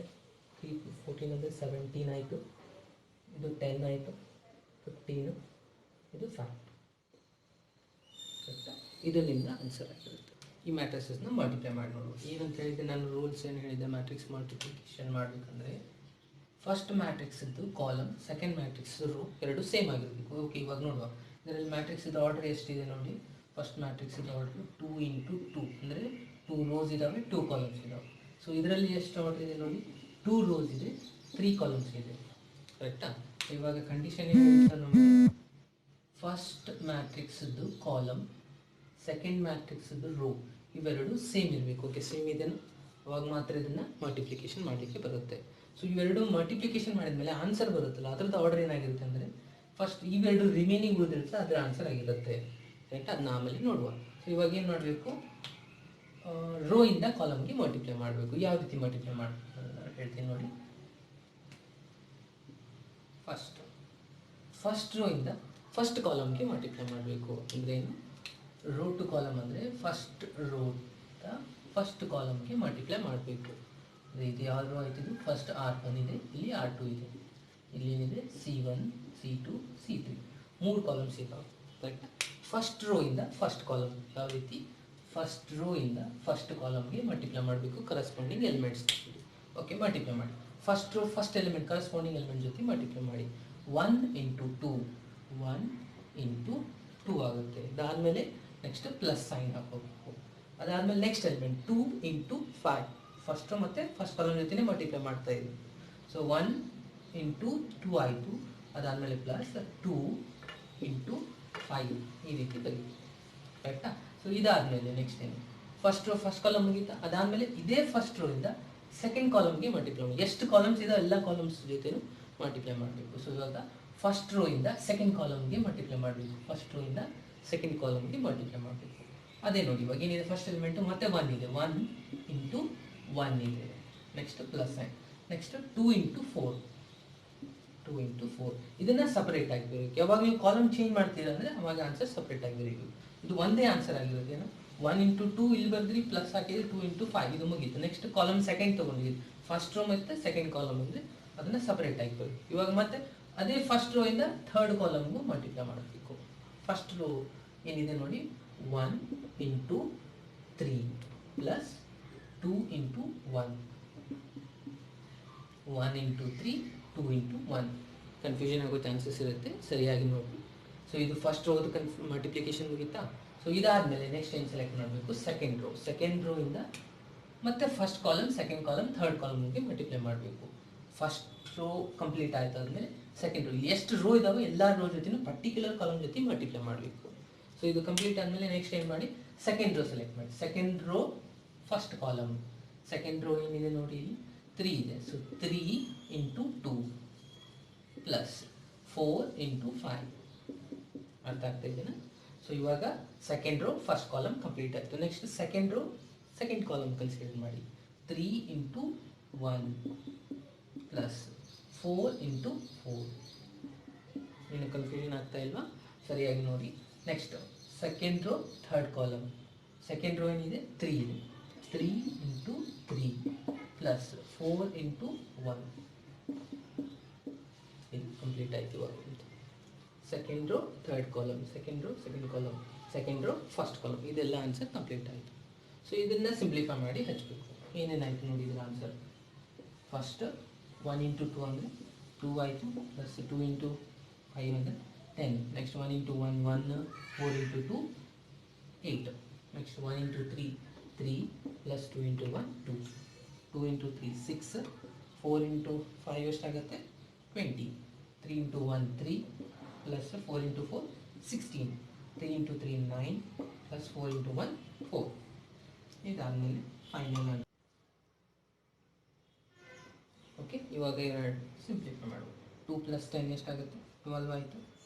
3 14 ಅಂದರೆ 17 ಆಯಿತು. ಇದು 10 ಆಯಿತು. 15, ಇದು 5. ಇದು ನಿಮ್ಮದು ಆನ್ಸರ್ ಆಗಿರುತ್ತೆ. ಈ ಮ್ಯಾಟ್ರಿಕ್ಸಸ್ನ ಮಲ್ಟಿಪ್ಲೈ ಮಾಡಿ ನೋಡುವ. ಏನಂತ ಹೇಳಿದ್ದೆ ನಾನು, ರೂಲ್ಸ್ ಏನು ಹೇಳಿದ್ದೆ ಮ್ಯಾಟ್ರಿಕ್ಸ್ ಮಲ್ಟಿಪ್ಲಿಕೇಶನ್ ಮಾಡಬೇಕಂದ್ರೆ ಫಸ್ಟ್ ಮ್ಯಾಟ್ರಿಕ್ಸದ್ದು ಕಾಲಮ್, ಸೆಕೆಂಡ್ ಮ್ಯಾಟ್ರಿಕ್ಸ್ ರೋ ಎರಡು ಸೇಮ್ ಆಗಿರಬೇಕು. ಓಕೆ, ಇವಾಗ ನೋಡುವ. ಇದರಲ್ಲಿ ಮ್ಯಾಟ್ರಿಕ್ಸಿದ ಆರ್ಡರ್ ಎಷ್ಟಿದೆ ನೋಡಿ. ಫಸ್ಟ್ ಮ್ಯಾಟ್ರಿಕ್ಸಿದ ಆರ್ಡರ್ 2 ಇಂಟು 2 ಅಂದರೆ 2 ರೋಸ್ ಇದ್ದಾವೆ, 2 ಕಾಲಮ್ಸ್ ಇದ್ದಾವೆ. ಸೊ ಇದರಲ್ಲಿ ಎಷ್ಟು ಆರ್ಡರ್ ಇದೆ ನೋಡಿ, 2 ರೋಸ್ ಇದೆ, 3 ಕಾಲಮ್ಸ್ ಇದೆ. ಕರೆಕ್ಟಾ. ಇವಾಗ ಕಂಡೀಷನ್ ಏನು ನಮಗೆ, ಫಸ್ಟ್ ಮ್ಯಾಟ್ರಿಕ್ಸದ್ದು ಕಾಲಮ್, ಸೆಕೆಂಡ್ ಮ್ಯಾಟ್ರಿಕ್ಸದ್ದು ರೋ ಇವೆರಡು ಸೇಮ್ ಇರಬೇಕು. ಓಕೆ, ಸೇಮ್ ಇದನ್ನು ಅವಾಗ ಮಾತ್ರ ಇದನ್ನು ಮಲ್ಟಿಪ್ಲಿಕೇಶನ್ ಮಾಡಲಿಕ್ಕೆ ಬರುತ್ತೆ. ಸೊ ಇವೆರಡು ಮಲ್ಟಿಪ್ಲಿಕೇಶನ್ ಮಾಡಿದ್ಮೇಲೆ ಆನ್ಸರ್ ಬರುತ್ತಲ್ಲ, ಅದರದ್ದು ಆರ್ಡರ್ ಏನಾಗಿರುತ್ತೆ ಅಂದರೆ ಫಸ್ಟ್ ಇವೆರಡು ರಿಮೈನಿಂಗ್ ಉಳಿದಿರುತ್ತೆ, ಅದರ ಆನ್ಸರ್ ಆಗಿರುತ್ತೆ. ಕರೆಕ್ಟ್. ಅದನ್ನ ಆಮೇಲೆ ನೋಡುವ. ಸೊ ಇವಾಗ ಏನು ಮಾಡಬೇಕು, ರೋ ಇಂದ ಕಾಲಮ್ಗೆ ಮಲ್ಟಿಪ್ಲೈ ಮಾಡಬೇಕು. ಯಾವ ರೀತಿ ಮಲ್ಟಿಪ್ಲೈ ಮಾಡಬೇಕು ಹೇಳ್ತೀನಿ ನೋಡಿ. ಫಸ್ಟ್ ರೋ ಇಂದ ಫಸ್ಟ್ ಕಾಲಮ್ಗೆ ಮಲ್ಟಿಪ್ಲೈ ಮಾಡಬೇಕು. ಅಂದರೆ ಏನು, ರೋ ಟು ಕಾಲಮ್ ಅಂದರೆ ಫಸ್ಟ್ ರೋ ಫಸ್ಟ್ ಕಾಲಮ್ಗೆ ಮಲ್ಟಿಪ್ಲೈ ಮಾಡಬೇಕು. ಇದು ಯಾವ ರೋ ಆಯ್ತಿದ್ದು ಫಸ್ಟ್ R1 ಇದೆ, ಇಲ್ಲಿ R2 ಇದೆ, ಇಲ್ಲಿ ಏನಿದೆ C1 C2 C3 ಮೂರು ಕಾಲಮ್ಸ್ ಇದ್ದಾವೆ. ರೈಟ್. ಫಸ್ಟ್ ರೋ ಇಂದ ಫಸ್ಟ್ ಕಾಲಮ್ ಯಾವ ರೀತಿ ಫಸ್ಟ್ ರೋ ಇಂದ ಫಸ್ಟ್ ಕಾಲಮ್ಗೆ ಮಲ್ಟಿಪ್ಲೈ ಮಾಡಬೇಕು ಕರೆಸ್ಪಾಂಡಿಂಗ್ ಎಲಿಮೆಂಟ್ಸ್. ಓಕೆ, ಮಲ್ಟಿಪ್ಲೈ ಮಾಡಿ. First row first element corresponding element ಜೊತೆ ಮಲ್ಟಿಪ್ಲೈ ಮಾಡಿ. 1 ಇಂಟು 2 1 ಇಂಟು 2 ಆಗುತ್ತೆ. ಅದಾದಮೇಲೆ ನೆಕ್ಸ್ಟ್ ಪ್ಲಸ್ ಸೈನ್ ಹಾಕೋಬೇಕು. ಅದಾದಮೇಲೆ ನೆಕ್ಸ್ಟ್ ಎಲಿಮೆಂಟ್ 2 ಇಂಟು 5 ಫಸ್ಟ್ ಮತ್ತು ಫಸ್ಟ್ ಕಾಲಮ್ ಜೊತೆನೇ ಮಲ್ಟಿಪ್ಲೈ ಮಾಡ್ತಾ ಇದ್ದೀವಿ. ಸೊ 1 ಇಂಟು 2 ಆಯಿತು. ಅದಾದಮೇಲೆ ಪ್ಲಸ್ 2 ಇಂಟು 5 ಈ ರೀತಿ ತೆಗಿತೀವಿ. ಕರೆಕ್ಟಾ? ಸೊ ಇದಾದಮೇಲೆ ನೆಕ್ಸ್ಟ್ ಏನು ಫಸ್ಟ್ ರೋ ಫಸ್ಟ್ ಕಾಲಮ್ ಮುಗೀತಾ. ಅದಾದಮೇಲೆ ಇದೇ ಫಸ್ಟ್ ರೋ ಇಂದ ಸೆಕೆಂಡ್ ಕಾಲಮ್ಗೆ ಮಲ್ಟಿಪ್ಲೈ ಮಾಡಿ. ಎಷ್ಟು ಕಾಲಮ್ಸ್ ಇದೆ ಎಲ್ಲ ಕಾಲಮ್ಸ್ ಜೊತೆನೂ ಮಲ್ಟಿಪ್ಲೈ ಮಾಡಬೇಕು. ಸೊ ಇವಾಗ ಫಸ್ಟ್ ರೋ ಇಂದ ಸೆಕೆಂಡ್ ಕಾಲಮ್ಗೆ ಮಲ್ಟಿಪ್ಲೈ ಮಾಡಬೇಕು. ಫಸ್ಟ್ ರೋ ಇಂದ ಸೆಕೆಂಡ್ ಕಾಲಮ್ಗೆ ಮಲ್ಟಿಪ್ಲೈ ಮಾಡಬೇಕು. ಅದೇ ನೋಡಿ, ಇವಾಗ ಏನಿದೆ ಫಸ್ಟ್ ಎಲಿಮೆಂಟು ಮತ್ತೆ 1 ಇದೆ, 1 ಇಂಟು 1 ಇದೆ. Next plus sign. Next 2 into 4 2 into 4 ಇದನ್ನು ಸಪರೇಟ್ ಆಗಿ ಬರೀಬೇಕು. ಯಾವಾಗ ನೀವು ಕಾಲಮ್ ಚೇಂಜ್ ಮಾಡ್ತೀರ ಅಂದರೆ ಅವಾಗ ಆನ್ಸರ್ ಸಪ್ರೇಟ್ ಆಗಿ ಬರೀಬೇಕು. ಇದು ಒಂದೇ ಆನ್ಸರ್ ಆಗಿರೋದು. ಏನು 1 ಇಂಟು 2 ಇಲ್ಲಿ ಬರೆದ್ರಿ, ಪ್ಲಸ್ ಹಾಕಿದ್ರೆ 2 ಇಂಟು 5 ಇದು ಮುಗೀತು. ನೆಕ್ಸ್ಟ್ ಕಾಲಮ್ ಸೆಕೆಂಡ್ ತೊಗೊಂಡಿದ್ದೀವಿ, ಫಸ್ಟ್ ರೋ ಮತ್ತು ಸೆಕೆಂಡ್ ಕಾಲಮ್ ಅಂದರೆ ಅದನ್ನು ಸಪರೇಟ್ ಆಗಿ ಬರೀಬೇಕು. ಇವಾಗ ಮತ್ತೆ ಅದೇ ಫಸ್ಟ್ ರೋ ಇಂದ ಥರ್ಡ್ ಕಾಲಮ್ಗೂ ಮಲ್ಟಿಪ್ಲೈ ಮಾಡಬೇಕು. ಫಸ್ಟ್ ರೋ ಏನಿದೆ ನೋಡಿ 1 into 3 plus 2 into 1 1 into 3 2 into 1 confusion ಆಗೋ ಚಾನ್ಸಸ್ ಇರುತ್ತೆ, ಸರಿಯಾಗಿ ನೋಡಿ. ಸೊ ಇದು ಫಸ್ಟ್ ರೋದು ಮಲ್ಟಿಪ್ಲಿಕೇಶನ್ ಮುಗಿತಾ. ಸೊ ಇದಾದಮೇಲೆ ನೆಕ್ಸ್ಟ್ ಏನು ಸೆಲೆಕ್ಟ್ ಮಾಡಬೇಕು, ಸೆಕೆಂಡ್ ರೋ ಇಂದ ಮತ್ತೆ first column second column third ಕಾಲಮ್ಗೆ ಮಲ್ಟಿಪ್ಲೈ ಮಾಡಬೇಕು. ಫಸ್ಟ್ ರೋ ಕಂಪ್ಲೀಟ್ ಆಯ್ತಾದ್ಮೇಲೆ ಸೆಕೆಂಡ್ ರೋ ಎಷ್ಟು ರೋ ಇದಾವೆ ಎಲ್ಲ ರೋ ಜೊತೆನೂ ಪರ್ಟಿಕ್ಯುಲರ್ ಕಾಲಮ್ ಜೊತೆ ಮಲ್ಟಿಪ್ಲೈ ಮಾಡಬೇಕು. ಸೊ ಇದು ಕಂಪ್ಲೀಟ್ ಆದಮೇಲೆ ನೆಕ್ಸ್ಟ್ ಏನು ಮಾಡಿ ಸೆಕೆಂಡ್ ರೋ ಸೆಲೆಕ್ಟ್ ಮಾಡಿ. Second row first column second row ಏನಿದೆ ನೋಡಿ ಇಲ್ಲಿ 3 ಇದೆ. ಸೊ 3 ಇಂಟು 2 ಪ್ಲಸ್ 4 ಇಂಟು 5 ಅರ್ಥ ಆಗ್ತಾ ಇದೆಯಾ? ಸೊ ಇವಾಗ second row first column complete ಆಯಿತು. Next second row second column consider ಮಾಡಿ. 3 ಇಂಟು 1 ಪ್ಲಸ್ 4 ಇಂಟು 4 ಏನು ಕನ್ಫ್ಯೂಷನ್ ಆಗ್ತಾ ಇಲ್ವಾ? ಸರಿಯಾಗಿ ನೋಡಿ. Next second row third column second row ಏನಿದೆ 3 ಇದೆ. 3 ಇಂಟು 3 ಪ್ಲಸ್ 4 ಇಂಟು 1 ಇದು ಕಂಪ್ಲೀಟ್ ಆಯಿತು. ಇವಾಗ second row third column second row second column second row first column ಇದೆಲ್ಲ ಆನ್ಸರ್ ಕಂಪ್ಲೀಟ್ ಆಯಿತು. ಸೊ ಇದನ್ನು ಸಿಂಪ್ಲಿಫೈ ಮಾಡಿ ಹಚ್ಚಬೇಕು. ಏನೇನಾಯಿತು ನೋಡಿ ಇದರ ಆನ್ಸರ್. ಫಸ್ಟ್ 1 ಇಂಟು 2 ಅಂದರೆ 2 ಆಯಿತು, ಪ್ಲಸ್ 2 ಇಂಟು 5 ಅಂದರೆ 10. Next 1 into 1 1 4 into 2 8. Next 1 into 3 3 plus 2 into 1 2 2 into 3 6 4 into 5 ಎಷ್ಟಾಗುತ್ತೆ 20. 3 into 1 3 plus 4 into 4 16. 3 into 3 9 plus 4 into 1 4. ಇದಾದಮೇಲೆ ಫೈನಲ್ ಆನ್ಸರ್. ಓಕೆ, ಇವಾಗ ಎರಡು ಸಿಂಪ್ಲಿಫೈ ಮಾಡುವ. 2 ಪ್ಲಸ್ 10 ಎಷ್ಟಾಗುತ್ತೆ 12 ಆಯಿತು.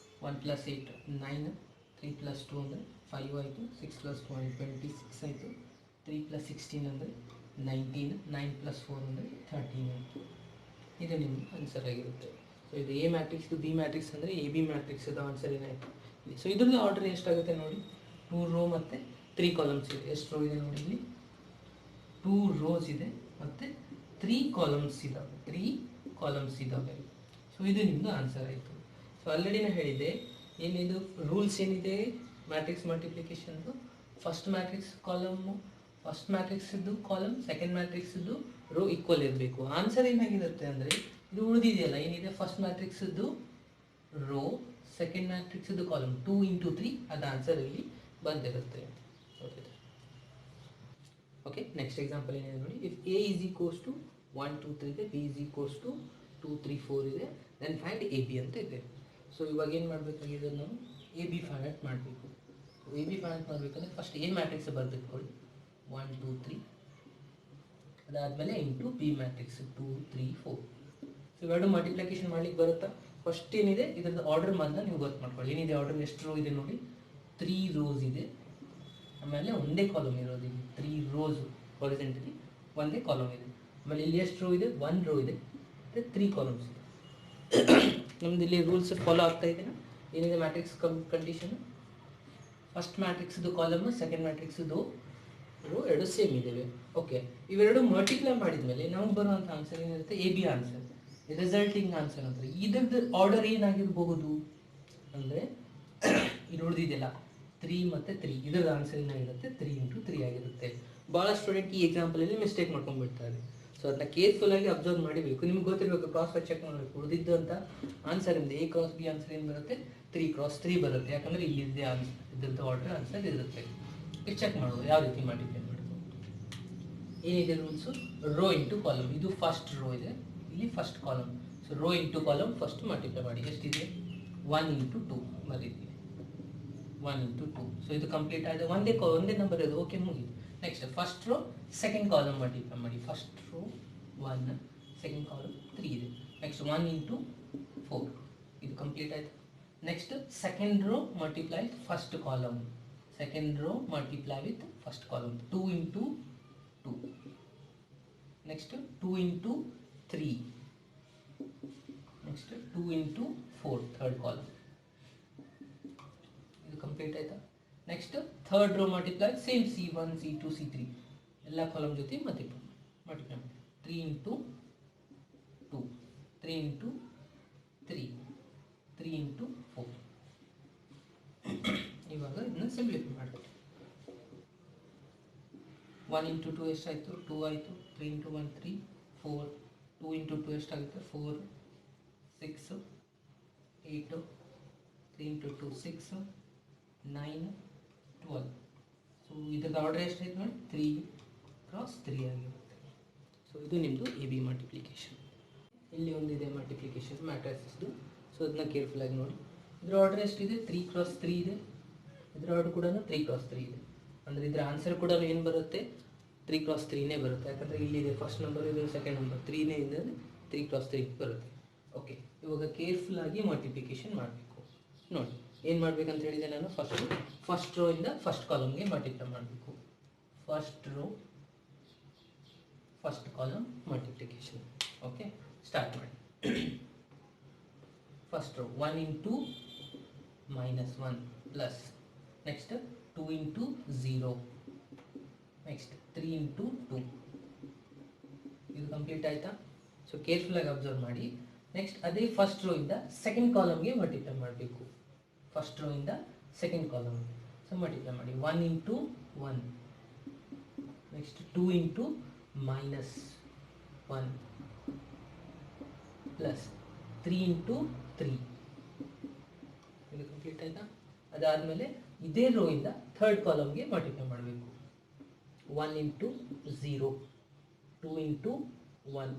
1 ಪ್ಲಸ್ 8 9. 3 ಪ್ಲಸ್ 2 ಅಂದರೆ 5 ಆಯಿತು. 6 ಪ್ಲಸ್ 2 26 ಆಯಿತು. 3 ಪ್ಲಸ್ 16 ಅಂದರೆ 19. 9 ಪ್ಲಸ್ 4 ಅಂದರೆ 13 ಆಯಿತು. ಇದು ನಿಮ್ಮ ಆನ್ಸರ್ ಆಗಿರುತ್ತೆ. ಸೊ ಇದು ಎ ಮ್ಯಾಟ್ರಿಕ್ಸ್, ಇದು ಬಿ ಮ್ಯಾಟ್ರಿಕ್ಸ್ ಅಂದರೆ ಎ ಬಿ ಮ್ಯಾಟ್ರಿಕ್ಸ್ ಇದು ಆನ್ಸರ್ ಏನಾಯಿತು. ಸೊ ಇದ್ರದ್ದು ಆರ್ಡರ್ ಎಷ್ಟಾಗುತ್ತೆ ನೋಡಿ. 2 ರೋ ಮತ್ತು 3 ಕಾಲಮ್ಸ್ ಇದೆ. ಎಷ್ಟು ರೋ ಇದೆ ನೋಡಿ ಇಲ್ಲಿ 2 ರೋಸ್ ಇದೆ ಮತ್ತು 3 ಕಾಲಮ್ಸ್ ಇದ್ದಾವೆ. 3 ಕಾಲಮ್ಸ್ ಇದ್ದಾವೆ. ಸೊ ಇದು ನಿಮ್ಮದು ಆನ್ಸರ್ ಆಯಿತು. ಸೊ ಆಲ್ರೆಡಿ ನಾನು ಹೇಳಿದ್ದೆ ಏನಿದು ರೂಲ್ಸ್ ಏನಿದೆ ಮ್ಯಾಟ್ರಿಕ್ಸ್ ಮಲ್ಟಿಪ್ಲಿಕೇಶನ್ದು. ಫಸ್ಟ್ ಮ್ಯಾಟ್ರಿಕ್ಸ್ ಕಾಲಮ್ಮು ಫಸ್ಟ್ ಮ್ಯಾಟ್ರಿಕ್ಸ್ದು ಕಾಲಮ್ ಸೆಕೆಂಡ್ ಮ್ಯಾಟ್ರಿಕ್ಸ್ದು ರೋ ಈಕ್ವಲ್ ಇರಬೇಕು. ಆನ್ಸರ್ ಏನಾಗಿರುತ್ತೆ ಅಂದರೆ ಇದು ಉಳಿದಿದೆಯಲ್ಲ ಏನಿದೆ ಫಸ್ಟ್ ಮ್ಯಾಟ್ರಿಕ್ಸ್ದು ರೋ ಸೆಕೆಂಡ್ ಮ್ಯಾಟ್ರಿಕ್ಸ್ದು ಕಾಲಮ್ 2 ಇಂಟು 3 ಅದು ಆನ್ಸರ್ ಇಲ್ಲಿ ಬಂದಿರುತ್ತೆ. ಓಕೆ, ನೆಕ್ಸ್ಟ್ ಎಕ್ಸಾಂಪಲ್ ಏನಿದೆ ನೋಡಿ. If A is equals to 1 2 3 ಇದೆ, ಬಿ ಈಸ್ ಈಕ್ವಲ್ಸ್ ಟು 2 3 4 ಇದೆ, ದೆನ್ ಫೈಂಡ್ ಎ ಬಿ ಅಂತ ಇದೆ. ಸೊ ಇವಾಗ ಏನು ಮಾಡಬೇಕಾಗಿದೆ ನಾವು ಎ ಬಿ ಫೈಂಡ್ ಔಟ್ ಮಾಡಬೇಕು. ಎ ಬಿ ಫೈಂಡ್ ಔಟ್ ಮಾಡಬೇಕಂದ್ರೆ ಫಸ್ಟ್ ಎ ಮ್ಯಾಟ್ರಿಕ್ಸ್ ಬರೆದಿಟ್ಕೊಳ್ಳಿ 1 2 3. ಅದಾದಮೇಲೆ ಇಂಟು ಬಿ ಮ್ಯಾಟ್ರಿಕ್ಸ್ 2 3 4. ಸೊ ಇವೆರಡು ಮಲ್ಟಿಪ್ಲಿಕೇಶನ್ ಮಾಡ್ಲಿಕ್ಕೆ ಬರುತ್ತಾ. ಫಸ್ಟ್ ಏನಿದೆ ಇದ್ರದ್ದು ಆರ್ಡರ್ ಮೊದಲು ನೀವು ಗೊತ್ತು ಮಾಡ್ಕೊಳ್ಳಿ. ಏನಿದೆ ಆರ್ಡರ್ ಎಷ್ಟು ರೋ ಇದೆ ನೋಡಿ 3 ರೋಸ್ ಇದೆ. ಆಮೇಲೆ ಒಂದೇ ಕಾಲಮ್ ಇರೋದು ಇಲ್ಲಿ 3 ರೋಸ್ ಹಾರಿಜಾಂಟಲಿ ಒಂದೇ ಕಾಲಮ್ ಇದೆ. ಆಮೇಲೆ ಇಲ್ಲಿ ಎಷ್ಟು ರೋ ಇದೆ 1 ರೋ ಇದೆ ಮತ್ತು 3 ಕಾಲಮ್ಸ್ ಇದೆ. ನಮ್ದು ಇಲ್ಲಿ ರೂಲ್ಸ್ ಫಾಲೋ ಆಗ್ತಾ ಇದೆಯಾ. ಏನಿದೆ ಮ್ಯಾಟ್ರಿಕ್ಸ್ ಕಂಡೀಷನ್ ಫಸ್ಟ್ ಮ್ಯಾಟ್ರಿಕ್ಸ್ದು ಕಾಲಮ್ ಸೆಕೆಂಡ್ ಮ್ಯಾಟ್ರಿಕ್ಸ್ದು ರೋ ಎರಡು ಸೇಮ್ ಇದ್ದಾವೆ. ಓಕೆ, ಇವೆರಡು ಮಲ್ಟಿಪ್ಲೈ ಮಾಡಿದ ಮೇಲೆ ನಮ್ಗೆ ಬರುವಂಥ ಆನ್ಸರ್ ಏನಿರುತ್ತೆ, A B answer, resulting answer ಅಂದರೆ ಇದ್ರದ್ದು ಆರ್ಡರ್ ಏನಾಗಿರಬಹುದು ಅಂದರೆ ಇಲ್ಲಿ ಉಳಿದಿದೆಯಲ್ಲ 3 ಮತ್ತು 3, ಇದರ ಆನ್ಸರ್ ಏನಾಗಿರುತ್ತೆ 3 × 3 ಆಗಿರುತ್ತೆ. ಭಾಳ ಸ್ಟೂಡೆಂಟ್ ಈ ಎಕ್ಸಾಂಪಲಲ್ಲಿ ಮಿಸ್ಟೇಕ್ ಮಾಡ್ಕೊಂಡ್ಬಿಡ್ತಾರೆ. ಸೊ ಅದನ್ನ ಕೇರ್ಫುಲ್ಲಾಗಿ ಅಬ್ಸರ್ವ್ ಮಾಡಿಬೇಕು. ನಿಮ್ಗೆ ಗೊತ್ತಿರಬೇಕು, ಕ್ರಾಸ್ ಚೆಕ್ ಮಾಡಬೇಕು. ಉಳಿದಿದ್ದು ಅಂತ ಆನ್ಸರ್ ಇಂದ ಎ ಕ್ರಾಸ್ ಬಿ ಆನ್ಸರ್ ಏನು ಬರುತ್ತೆ, 3 × 3 ಬರುತ್ತೆ. ಯಾಕಂದರೆ ಇಲ್ಲಿದ್ದೇ ಆನ್ಸರ್, ಇದ್ರದ್ದು ಆರ್ಡರ್ ಆನ್ಸರ್ ಇರುತ್ತೆ. ಇದು ಚೆಕ್ ಮಾಡೋದು ಯಾವ ರೀತಿ ಮಲ್ಟಿಪ್ಲೈ ಮಾಡೋದು. ಏನಿದೆ ರೂಲ್ಸು, ರೋ ಇಂಟು ಕಾಲಮ್. ಇದು ಫಸ್ಟ್ ರೋ ಇದೆ, ಇಲ್ಲಿ first column. So row into column first multiply ಮಾಡಿ. ಎಷ್ಟಿದೆ, 1 × 2 ಬರೀತೀವಿ, 1 × 2. ಸೊ ಇದು ಕಂಪ್ಲೀಟ್ ಆಗಿದೆ. ಒಂದೇ ನಂಬರ್ ಇದೆ. ಓಕೆ, ಮುಗಿದು. Next first row second column multiply ಮಾಡಿ. ಫಸ್ಟ್ ರೋ 1, ಸೆಕೆಂಡ್ ಕಾಲಮ್ 3 ಇದೆ. ನೆಕ್ಸ್ಟ್ 1 × 4, ಇದು ಕಂಪ್ಲೀಟ್ ಆಯಿತು. Next second rho multiply with first column. Second rho multiply with first column, 2 × 2. Next 2 × 3. Next 2 × 4, third column. ಇದು complete ಆಯ್ತಾ. Next third row multiply same C1, C2, C3 ಎಲ್ಲ column ಜೊತೆ multiply ಮಾಡಿ. 3 × 2, 3 × 3, 3 × 4. ಇವಾಗ ಇದನ್ನ ಸಿಂಪ್ಲಿಫೈ ಮಾಡಬೇಕು. 1 × 2 ಎಷ್ಟಾಯಿತು, 2 ಆಯಿತು. 3 × 1 3, 4. 2 × 2 ಎಷ್ಟಾಗುತ್ತೆ, 4, 6, 8. 3 × 2 6, 9, 12. ಸೊ ಇದರ ಆರ್ಡರ್ ಎಷ್ಟಾಯ್ತು ನೋಡಿ, 3 × 3 ಆಗಿರುತ್ತೆ. ಸೊ ಇದು ನಿಮ್ಮದು ಎ ಬಿ ಮಲ್ಟಿಪ್ಲಿಕೇಶನ್. ಇಲ್ಲಿ ಒಂದಿದೆ ಮಲ್ಟಿಪ್ಲಿಕೇಶನ್ ಮ್ಯಾಟ್ರಿಕ್ಸ್ದು. ಸೊ ಅದನ್ನ ಕೇರ್ಫುಲ್ಲಾಗಿ ನೋಡಿ. ಇದರ ಆರ್ಡರ್ ಎಷ್ಟಿದೆ, 3 × 3 ಇದೆ. ಇದರ ಆರ್ಡರ್ ಕೂಡ 3 × 3 ಇದೆ. ಅಂದರೆ ಇದರ ಆನ್ಸರ್ ಕೂಡ ಏನು ಬರುತ್ತೆ, 3 × 3ನೇ ಬರುತ್ತೆ. ಯಾಕಂದರೆ ಇಲ್ಲಿದೆ ಫಸ್ಟ್ ನಂಬರ್, ಇದು ಸೆಕೆಂಡ್ ನಂಬರ್, 3ನೇ ಇದೆ, 3 × 3 ಬರುತ್ತೆ. ಓಕೆ, ಇವಾಗ ಕೇರ್ಫುಲ್ಲಾಗಿ ಮಲ್ಟಿಪ್ಲಿಕೇಶನ್ ಮಾಡಬೇಕು. ನೋಡಿ ಏನು ಮಾಡಬೇಕಂತ ಹೇಳಿದೆ ನಾನು, ಫಸ್ಟ್ ರೋ ಇಂದ ಫಸ್ಟ್ ಕಾಲಮ್ಗೆ ಮಲ್ಟಿಪ್ಲೈ ಮಾಡಬೇಕು. First row first column multiplication. Okay, start ಮಾಡಿ. First row 1 × -1 plus, next 2 × 0, next 3 × 2. ಇದು ಕಂಪ್ಲೀಟ್ ಆಯಿತಾ. ಸೊ ಕೇರ್ಫುಲ್ಲಾಗಿ ಅಬ್ಸರ್ವ್ ಮಾಡಿ. ನೆಕ್ಸ್ಟ್ ಅದೇ ಫಸ್ಟ್ ರೋ ಇಂದ ಸೆಕೆಂಡ್ ಕಾಲಮ್ಗೆ ಮಲ್ಟಿಪ್ಲೈ ಮಾಡಬೇಕು. ಫಸ್ಟ್ ರೋ ಇಂದ ಸೆಕೆಂಡ್ ಕಾಲಮ್. ಸೊ ಮಲ್ಟಿಪ್ಲೈ ಮಾಡಿ. 1 × 1, ನೆಕ್ಸ್ಟ್ 2 × -1 ಪ್ಲಸ್ 3 × 3. ಇದು ಕಂಪ್ಲೀಟ್ ಆಯಿತಾ. ಅದಾದಮೇಲೆ ಇದೇ ರೋ ಇಂದ ಥರ್ಡ್ ಕಾಲಮ್ಗೆ ಮಲ್ಟಿಪ್ಲೈ ಮಾಡಬೇಕು. 1 × 0, 2 × 1,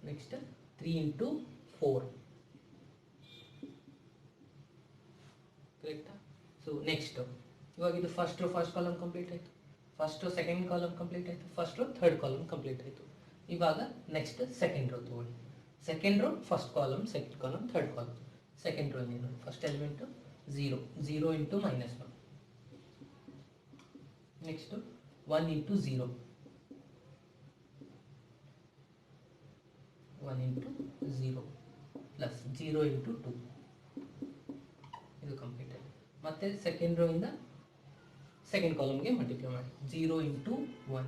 ನೆಕ್ಸ್ಟ್ 3 × 4. ಕರೆಕ್ಟಾ. ಸೊ ನೆಕ್ಸ್ಟ್ ಇವಾಗ ಇದು first row first column complete ಆಯಿತು. First row second column complete ಆಯಿತು. First row third column complete ಆಯಿತು. ಇವಾಗ ನೆಕ್ಸ್ಟ್ ಸೆಕೆಂಡ್ ರೋ ತಗೊಳ್ಳಿ. Second row first column, second column, third column. Second row ಏನು, first element 0, 0 × -1. Next 1 × 0, 1 × 0 plus 0 × 2. ಇದು complete ಆಯಿತು. ಮತ್ತೆ second row ಇಂದ ಸೆಕೆಂಡ್ ಕಾಲಮ್ಗೆ ಮಲ್ಟಿಪ್ಲೈ ಮಾಡಿ. 0 × 1,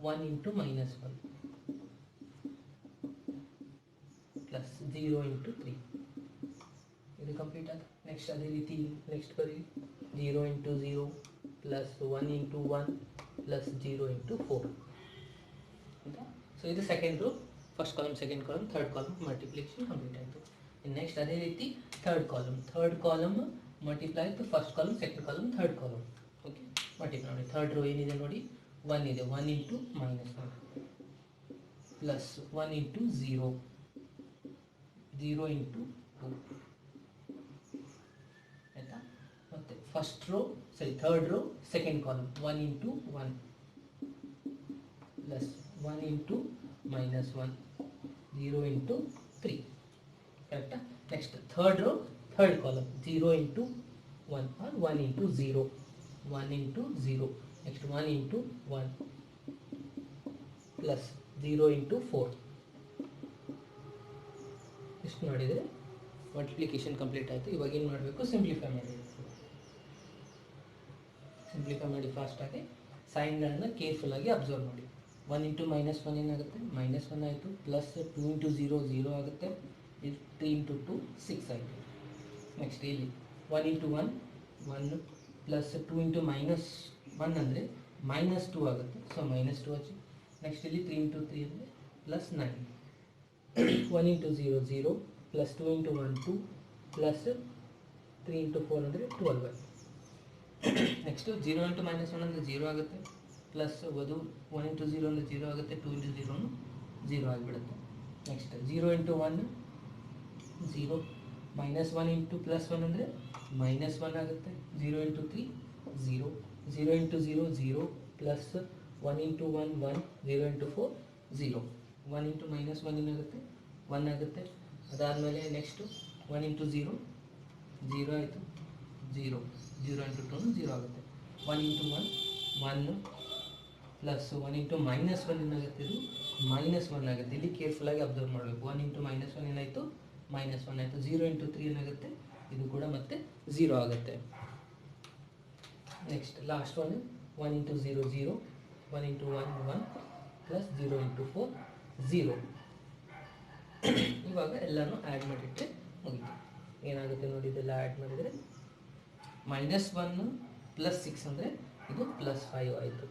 1 × -1 ಪ್ಲಸ್ 0 × 3. ಇದು ಕಂಪ್ಲೀಟ್ ಆಯಿತು. ನೆಕ್ಸ್ಟ್ ಅದೇ ರೀತಿ ನೆಕ್ಸ್ಟ್ ಬರೀ 0 × 0 ಪ್ಲಸ್ 1 × 1 ಪ್ಲಸ್ 0 × 4. ಆಯಿತಾ. ಸೊ ಇದು second row first column, second column, third column multiplication complete ಆಯಿತು. ನೆಕ್ಸ್ಟ್ ಅದೇ ರೀತಿ ಥರ್ಡ್ ಕಾಲಮ್ ಮಲ್ಟಿಪ್ಲೈ ಆಯಿತು. First column, second column, third column. Okay, multiply ಮಾಡಿ. ಥರ್ಡ್ ರೋ ಏನಿದೆ ನೋಡಿ, 1 ಇದೆ. 1 × -1 ಪ್ಲಸ್ 1 × 0, 0 × 2. ಆಯಿತಾ. ಮತ್ತು third row second column 1 × 1 plus 1 × -1, 0 × 3. ಕರೆಕ್ಟಾ. Next third row third column 0 × 1 or 1 × 0, 1 × 0, next 1 × 1 plus 0 × 4. ಇಷ್ಟು ಮಾಡಿದರೆ ಮಲ್ಟಿಪ್ಲಿಕೇಶನ್ ಕಂಪ್ಲೀಟ್ ಆಯಿತು. ಇವಾಗ ಏನು ಮಾಡಬೇಕು, ಸಿಂಪ್ಲಿಫೈ ಮಾಡಬೇಕು. ಸಿಂಪ್ಲಿಫೈ ಮಾಡಿ ಫಾಸ್ಟಾಗಿ ಸೈನ್ಗಳನ್ನು ಕೇರ್ಫುಲ್ಲಾಗಿ ಅಬ್ಸರ್ವ್ ಮಾಡಿ. 1 ಇಂಟು -1 ಏನಾಗುತ್ತೆ, -1 ಆಯಿತು, ಪ್ಲಸ್ 2 ಇಂಟು 0 0 ಆಗುತ್ತೆ, ಇದು 3 ಇಂಟು 2 6 ಆಯಿತು. ನೆಕ್ಸ್ಟ್ ಇಲ್ಲಿ 1 ಇಂಟು 1 1 ಪ್ಲಸ್ 2 ಇಂಟು -1 ಅಂದರೆ -2 ಆಗುತ್ತೆ, ಸೊ -2 ಹಚ್ಚಿ. ನೆಕ್ಸ್ಟ್ ಇಲ್ಲಿ 3 ಇಂಟು 3 ಅಂದರೆ plus 9. 1 into 0 0 plus 2 into 1 2 plus 3 into 4 ಅಂದರೆ 12 ಆಯಿತು. ನೆಕ್ಸ್ಟು 0 ಇಂಟು -1 ಅಂದರೆ 0 ಆಗುತ್ತೆ, ಪ್ಲಸ್ 1 ಇಂಟು 0 ಅಂದರೆ 0 ಆಗುತ್ತೆ, 2 ಇಂಟು 0 0 ಆಗಿಬಿಡುತ್ತೆ. ನೆಕ್ಸ್ಟ್ 0 ಇಂಟು 1 0, -1 ಇಂಟು +1 ಅಂದರೆ -1 ಆಗುತ್ತೆ, 0 into 3 0, 0 into 0 0 plus 1 into 1 1, 0 into 4 0, 1 into -1 ಏನಾಗುತ್ತೆ 1 ಆಗುತ್ತೆ. ಅದಾದಮೇಲೆ ನೆಕ್ಸ್ಟು 1 ಇಂಟು 0 0 ಆಯಿತು, 0 0 ಇಂಟು 2 0 ಆಗುತ್ತೆ. 1 ಇಂಟು 1 1 ಪ್ಲಸ್ 1 ಇಂಟು -1 ಏನಾಗುತ್ತೆ, ಇದು -1 ಆಗುತ್ತೆ. ಇಲ್ಲಿ ಕೇರ್ಫುಲ್ಲಾಗಿ ಅಬ್ಸರ್ವ್ ಮಾಡಬೇಕು. 1 ಇಂಟು -1 ಏನಾಯಿತು, -1 ಆಯಿತು. 0 ಇಂಟು 3 ಏನಾಗುತ್ತೆ, ಇದು ಕೂಡ ಮತ್ತೆ 0 ಆಗುತ್ತೆ. Next last 1 into 0 0, 1 into 1 1 plus 0 into 4 0. ಇವಾಗ ಎಲ್ಲನೂ ಆ್ಯಡ್ ಮಾಡಿಟ್ಟರೆ ಮುಗಿತು. ಏನಾಗುತ್ತೆ ನೋಡಿ, ಇದೆಲ್ಲ ಆ್ಯಡ್ ಮಾಡಿದರೆ -1 ಪ್ಲಸ್ 6 ಅಂದರೆ ಇದು ಪ್ಲಸ್ 5 ಆಯಿತು.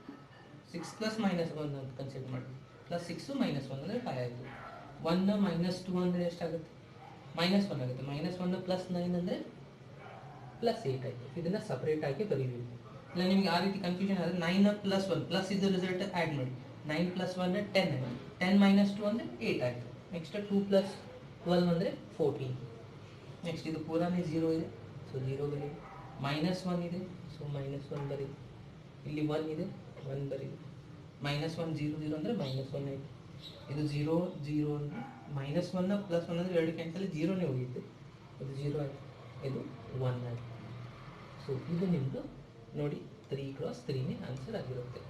6 ಪ್ಲಸ್ -1 ಅಂತ ಕನ್ಸಿಡರ್ ಮಾಡಿ, ಪ್ಲಸ್ 6 -1 ಅಂದರೆ 5 ಆಯಿತು. 1 -2 ಅಂದರೆ ಎಷ್ಟಾಗುತ್ತೆ, -1 ಆಗುತ್ತೆ. -1 ಪ್ಲಸ್ 9 ಅಂದರೆ ಪ್ಲಸ್ 8 ಆಯಿತು. ಇದನ್ನು ಸಪ್ರೇಟಾಗಿ ಬರೀಬೇಕು. ಇಲ್ಲ ನಿಮಗೆ ಆ ರೀತಿ ಕನ್ಫ್ಯೂಷನ್ ಆದರೆ 9 ಪ್ಲಸ್ 1 ಪ್ಲಸ್ ಇದು ರಿಸಲ್ಟ್ ಆ್ಯಡ್ ಮಾಡಿ. 9 ಪ್ಲಸ್ 1 10 ಆಯಿತು, 10 ಮೈನಸ್ 2 ಅಂದರೆ 8 ಆಯಿತು. ನೆಕ್ಸ್ಟ್ 2 ಪ್ಲಸ್ 12 ಅಂದರೆ 14. ನೆಕ್ಸ್ಟ್ ಇದು ಪೂರಾನೇ 0 ಇದೆ, ಸೊ 0 ಬರೀ. -1 ಇದೆ, ಸೊ -1 ಬರೀ. ಇಲ್ಲಿ 1 ಇದೆ, 1 ಬರೀ. -1 0 0 ಅಂದರೆ -1 ಆಯಿತು. ಇದು 0 0 ಅಂದರೆ -1 ಪ್ಲಸ್ 1 ಅಂದರೆ 2 ಕ್ಯಾನ್ಸಲ್ 0ನೇ ಹೋಗಿತ್ತು, ಇದು 0 ಆಯಿತು, ಇದು 1 ಆಯಿತು. ಸೊ ಇದು ನಿಮ್ಮದು ನೋಡಿ 3 × 3ನೇ ಆನ್ಸರ್ ಆಗಿರುತ್ತೆ.